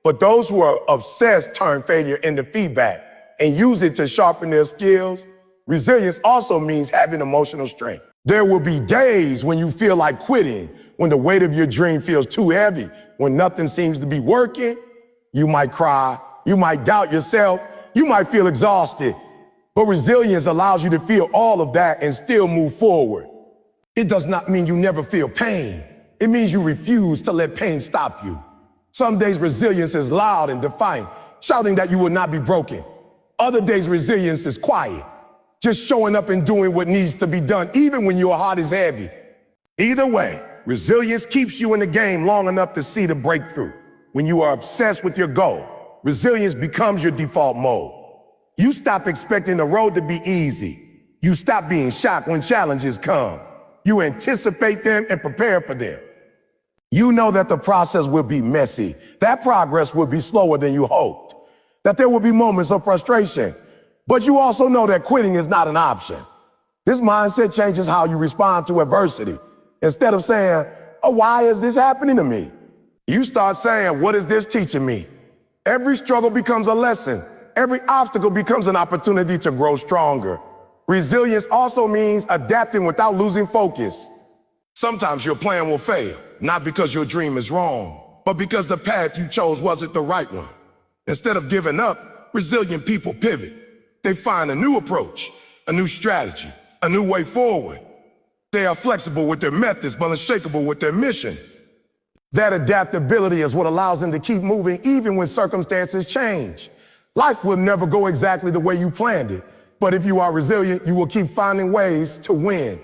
But those who are obsessed turn failure into feedback and use it to sharpen their skills. Resilience also means having emotional strength. There will be days when you feel like quitting, when the weight of your dream feels too heavy, when nothing seems to be working. You might cry, you might doubt yourself, you might feel exhausted. But resilience allows you to feel all of that and still move forward. It does not mean you never feel pain. It means you refuse to let pain stop you. Some days resilience is loud and defiant, shouting that you will not be broken. Other days resilience is quiet, just showing up and doing what needs to be done, even when your heart is heavy. Either way, resilience keeps you in the game long enough to see the breakthrough. When you are obsessed with your goal, resilience becomes your default mode. You stop expecting the road to be easy. You stop being shocked when challenges come. You anticipate them and prepare for them. You know that the process will be messy, that progress will be slower than you hoped, that there will be moments of frustration, but you also know that quitting is not an option. This mindset changes how you respond to adversity. Instead of saying, "Oh, why is this happening to me?" You start saying, "What is this teaching me?" Every struggle becomes a lesson. Every obstacle becomes an opportunity to grow stronger. Resilience also means adapting without losing focus. Sometimes your plan will fail, not because your dream is wrong, but because the path you chose wasn't the right one. Instead of giving up, resilient people pivot. They find a new approach, a new strategy, a new way forward. They are flexible with their methods, but unshakable with their mission. That adaptability is what allows them to keep moving even when circumstances change. Life will never go exactly the way you planned it, but if you are resilient, you will keep finding ways to win.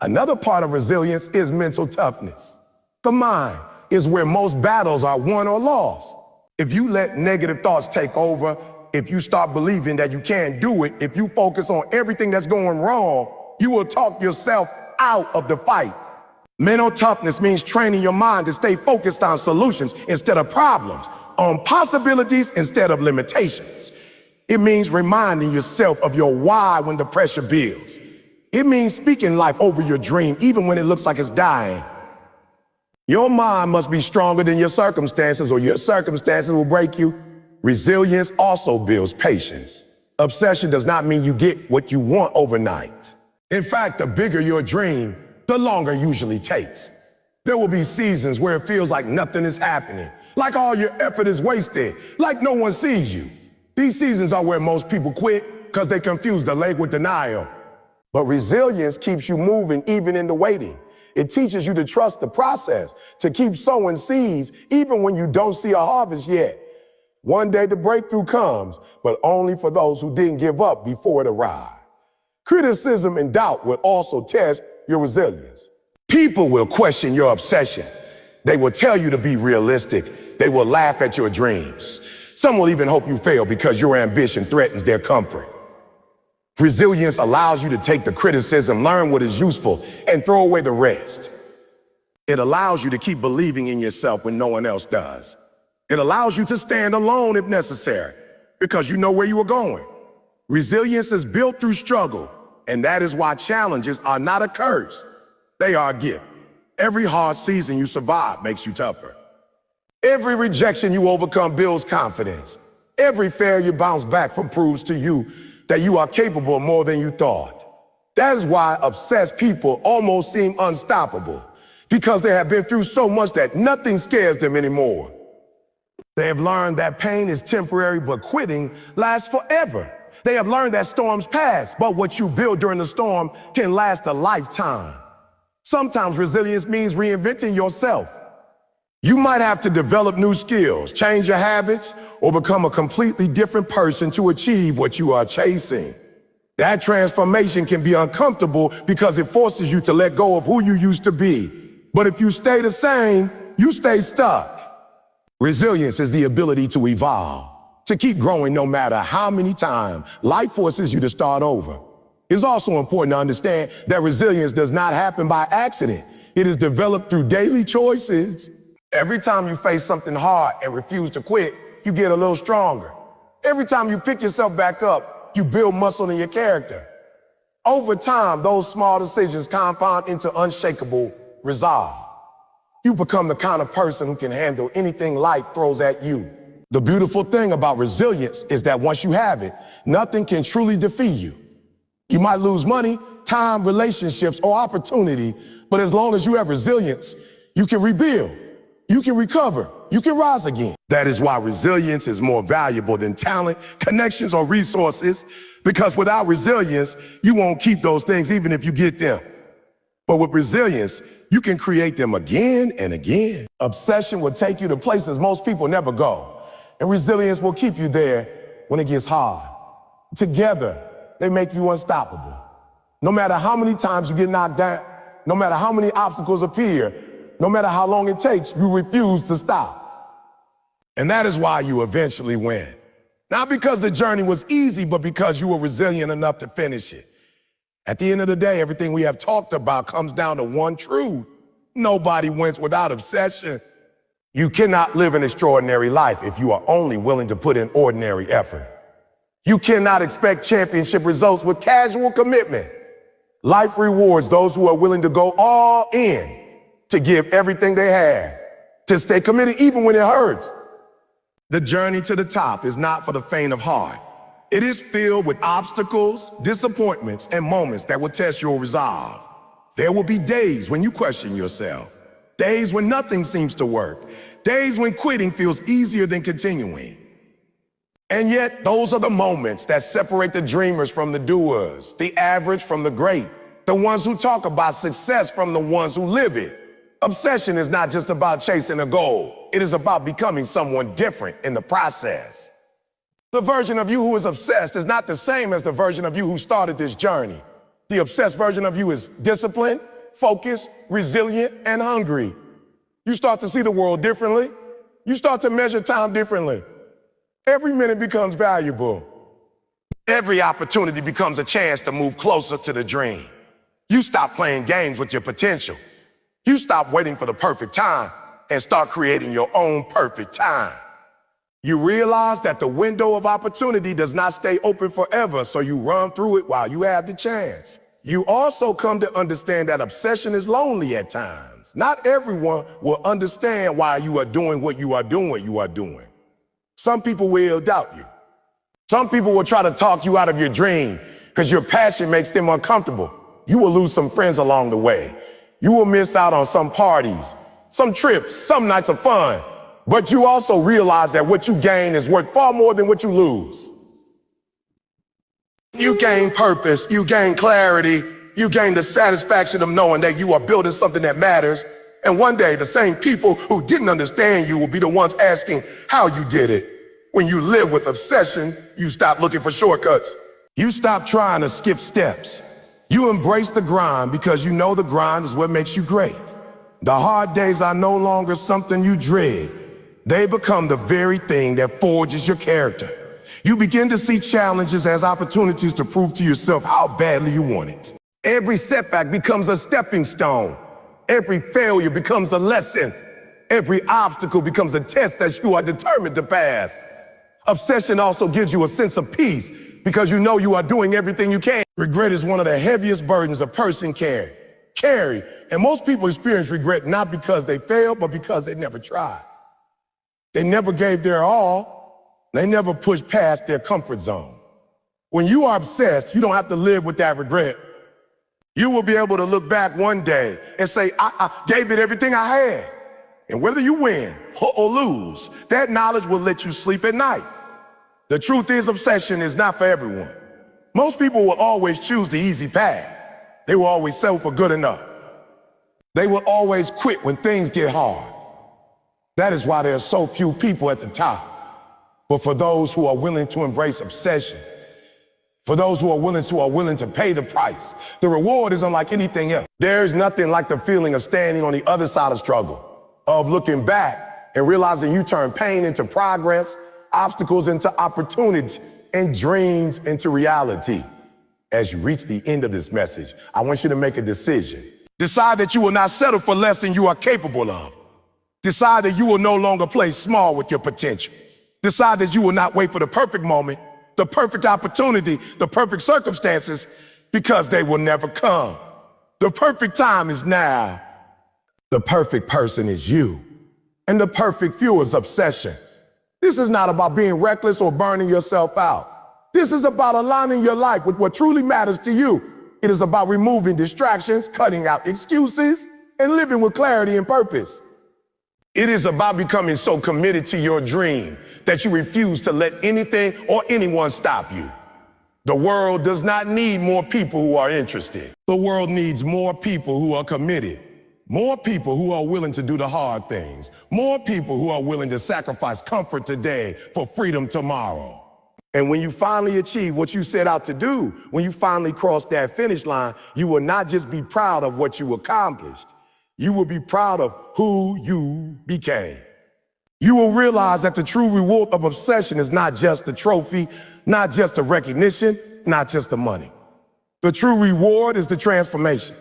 Another part of resilience is mental toughness. The mind is where most battles are won or lost. If you let negative thoughts take over, if you start believing that you can't do it, if you focus on everything that's going wrong, you will talk yourself out of the fight. Mental toughness means training your mind to stay focused on solutions instead of problems, on possibilities instead of limitations. It means reminding yourself of your why when the pressure builds. It means speaking life over your dream even when it looks like it's dying. Your mind must be stronger than your circumstances or your circumstances will break you. Resilience also builds patience. Obsession does not mean you get what you want overnight. In fact, the bigger your dream, the longer it usually takes. There will be seasons where it feels like nothing is happening, like all your effort is wasted, like no one sees you. These seasons are where most people quit because they confuse delay with denial. But resilience keeps you moving even in the waiting. It teaches you to trust the process, to keep sowing seeds even when you don't see a harvest yet. One day the breakthrough comes, but only for those who didn't give up before it arrived. Criticism and doubt will also test your resilience. People will question your obsession. They will tell you to be realistic. They will laugh at your dreams. Some will even hope you fail because your ambition threatens their comfort. Resilience allows you to take the criticism, learn what is useful, and throw away the rest. It allows you to keep believing in yourself when no one else does. It allows you to stand alone if necessary, because you know where you are going. Resilience is built through struggle, and that is why challenges are not a curse. They are a gift. Every hard season you survive makes you tougher. Every rejection you overcome builds confidence. Every failure you bounce back from proves to you that you are capable of more than you thought. That is why obsessed people almost seem unstoppable, because they have been through so much that nothing scares them anymore. They have learned that pain is temporary, but quitting lasts forever. They have learned that storms pass, but what you build during the storm can last a lifetime. Sometimes resilience means reinventing yourself. You might have to develop new skills, change your habits, or become a completely different person to achieve what you are chasing. That transformation can be uncomfortable because it forces you to let go of who you used to be. But if you stay the same, you stay stuck. Resilience is the ability to evolve, to keep growing no matter how many times life forces you to start over. It's also important to understand that resilience does not happen by accident. It is developed through daily choices. Every time you face something hard and refuse to quit, you get a little stronger. Every time you pick yourself back up, you build muscle in your character. Over time, those small decisions compound into unshakable resolve. You become the kind of person who can handle anything life throws at you. The beautiful thing about resilience is that once you have it, nothing can truly defeat you. You might lose money, time, relationships, or opportunity, but as long as you have resilience, you can rebuild, you can recover, you can rise again. That is why resilience is more valuable than talent, connections, or resources, because without resilience, you won't keep those things even if you get them. But with resilience, you can create them again and again. Obsession will take you to places most people never go, and resilience will keep you there when it gets hard. Together, they make you unstoppable. No matter how many times you get knocked down, no matter how many obstacles appear, no matter how long it takes, you refuse to stop. And that is why you eventually win. Not because the journey was easy, but because you were resilient enough to finish it. At the end of the day, everything we have talked about comes down to one truth. Nobody wins without obsession. You cannot live an extraordinary life if you are only willing to put in ordinary effort. You cannot expect championship results with casual commitment. Life rewards those who are willing to go all in, to give everything they have, to stay committed even when it hurts. The journey to the top is not for the faint of heart. It is filled with obstacles, disappointments, and moments that will test your resolve. There will be days when you question yourself, days when nothing seems to work, days when quitting feels easier than continuing. And yet, those are the moments that separate the dreamers from the doers, the average from the great, the ones who talk about success from the ones who live it. Obsession is not just about chasing a goal. It is about becoming someone different in the process. The version of you who is obsessed is not the same as the version of you who started this journey. The obsessed version of you is disciplined, focused, resilient, and hungry. You start to see the world differently. You start to measure time differently. Every minute becomes valuable. Every opportunity becomes a chance to move closer to the dream. You stop playing games with your potential. You stop waiting for the perfect time and start creating your own perfect time. You realize that the window of opportunity does not stay open forever, so you run through it while you have the chance. You also come to understand that obsession is lonely at times. Not everyone will understand why you are doing what you are doing. Some people will doubt you. Some people will try to talk you out of your dream because your passion makes them uncomfortable. You will lose some friends along the way. You will miss out on some parties, some trips, some nights of fun. But you also realize that what you gain is worth far more than what you lose. You gain purpose, you gain clarity, you gain the satisfaction of knowing that you are building something that matters. And one day, the same people who didn't understand you will be the ones asking how you did it. When you live with obsession, you stop looking for shortcuts. You stop trying to skip steps. You embrace the grind because you know the grind is what makes you great. The hard days are no longer something you dread. They become the very thing that forges your character. You begin to see challenges as opportunities to prove to yourself how badly you want it. Every setback becomes a stepping stone. Every failure becomes a lesson. Every obstacle becomes a test that you are determined to pass. Obsession also gives you a sense of peace because you know you are doing everything you can. Regret is one of the heaviest burdens a person can carry. And most people experience regret not because they failed, but because they never tried. They never gave their all. They never pushed past their comfort zone. When you are obsessed, you don't have to live with that regret. You will be able to look back one day and say, I gave it everything I had. And whether you win or lose, that knowledge will let you sleep at night. The truth is, obsession is not for everyone. Most people will always choose the easy path. They will always settle for good enough. They will always quit when things get hard. That is why there are so few people at the top. But for those who are willing to embrace obsession, for those who are willing to pay the price, the reward is unlike anything else. There is nothing like the feeling of standing on the other side of struggle, of looking back and realizing you turn pain into progress, obstacles into opportunity, and dreams into reality. As you reach the end of this message, I want you to make a decision. Decide that you will not settle for less than you are capable of. Decide that you will no longer play small with your potential. Decide that you will not wait for the perfect moment, the perfect opportunity, the perfect circumstances, because they will never come. The perfect time is now. The perfect person is you. And the perfect fuel is obsession. This is not about being reckless or burning yourself out. This is about aligning your life with what truly matters to you. It is about removing distractions, cutting out excuses, and living with clarity and purpose. It is about becoming so committed to your dream that you refuse to let anything or anyone stop you. The world does not need more people who are interested. The world needs more people who are committed. More people who are willing to do the hard things. More people who are willing to sacrifice comfort today for freedom tomorrow. And when you finally achieve what you set out to do, when you finally cross that finish line, you will not just be proud of what you accomplished. You will be proud of who you became. You will realize that the true reward of obsession is not just the trophy, not just the recognition, not just the money. The true reward is the transformation.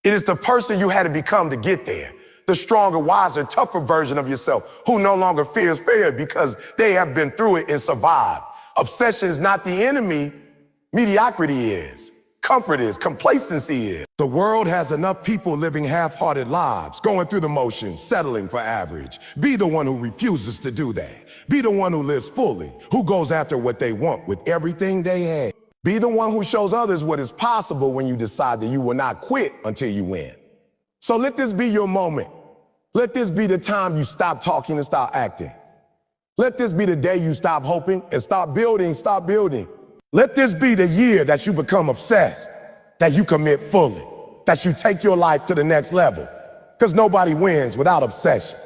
It is the person you had to become to get there. The stronger, wiser, tougher version of yourself who no longer fears failure because they have been through it and survived. Obsession is not the enemy. Mediocrity is. Comfort is. Complacency is. The world has enough people living half-hearted lives, going through the motions, settling for average. Be the one who refuses to do that. Be the one who lives fully, who goes after what they want with everything they have. Be the one who shows others what is possible when you decide that you will not quit until you win. So let this be your moment. Let this be the time you stop talking and start acting. Let this be the day you stop hoping and start building, stop building. Let this be the year that you become obsessed, that you commit fully, that you take your life to the next level. Because nobody wins without obsession.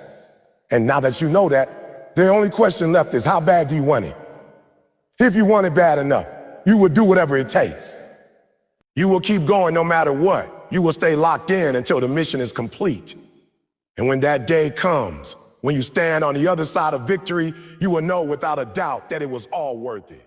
And now that you know that, the only question left is how bad do you want it? If you want it bad enough, you will do whatever it takes. You will keep going no matter what. You will stay locked in until the mission is complete. And when that day comes, when you stand on the other side of victory, you will know without a doubt that it was all worth it.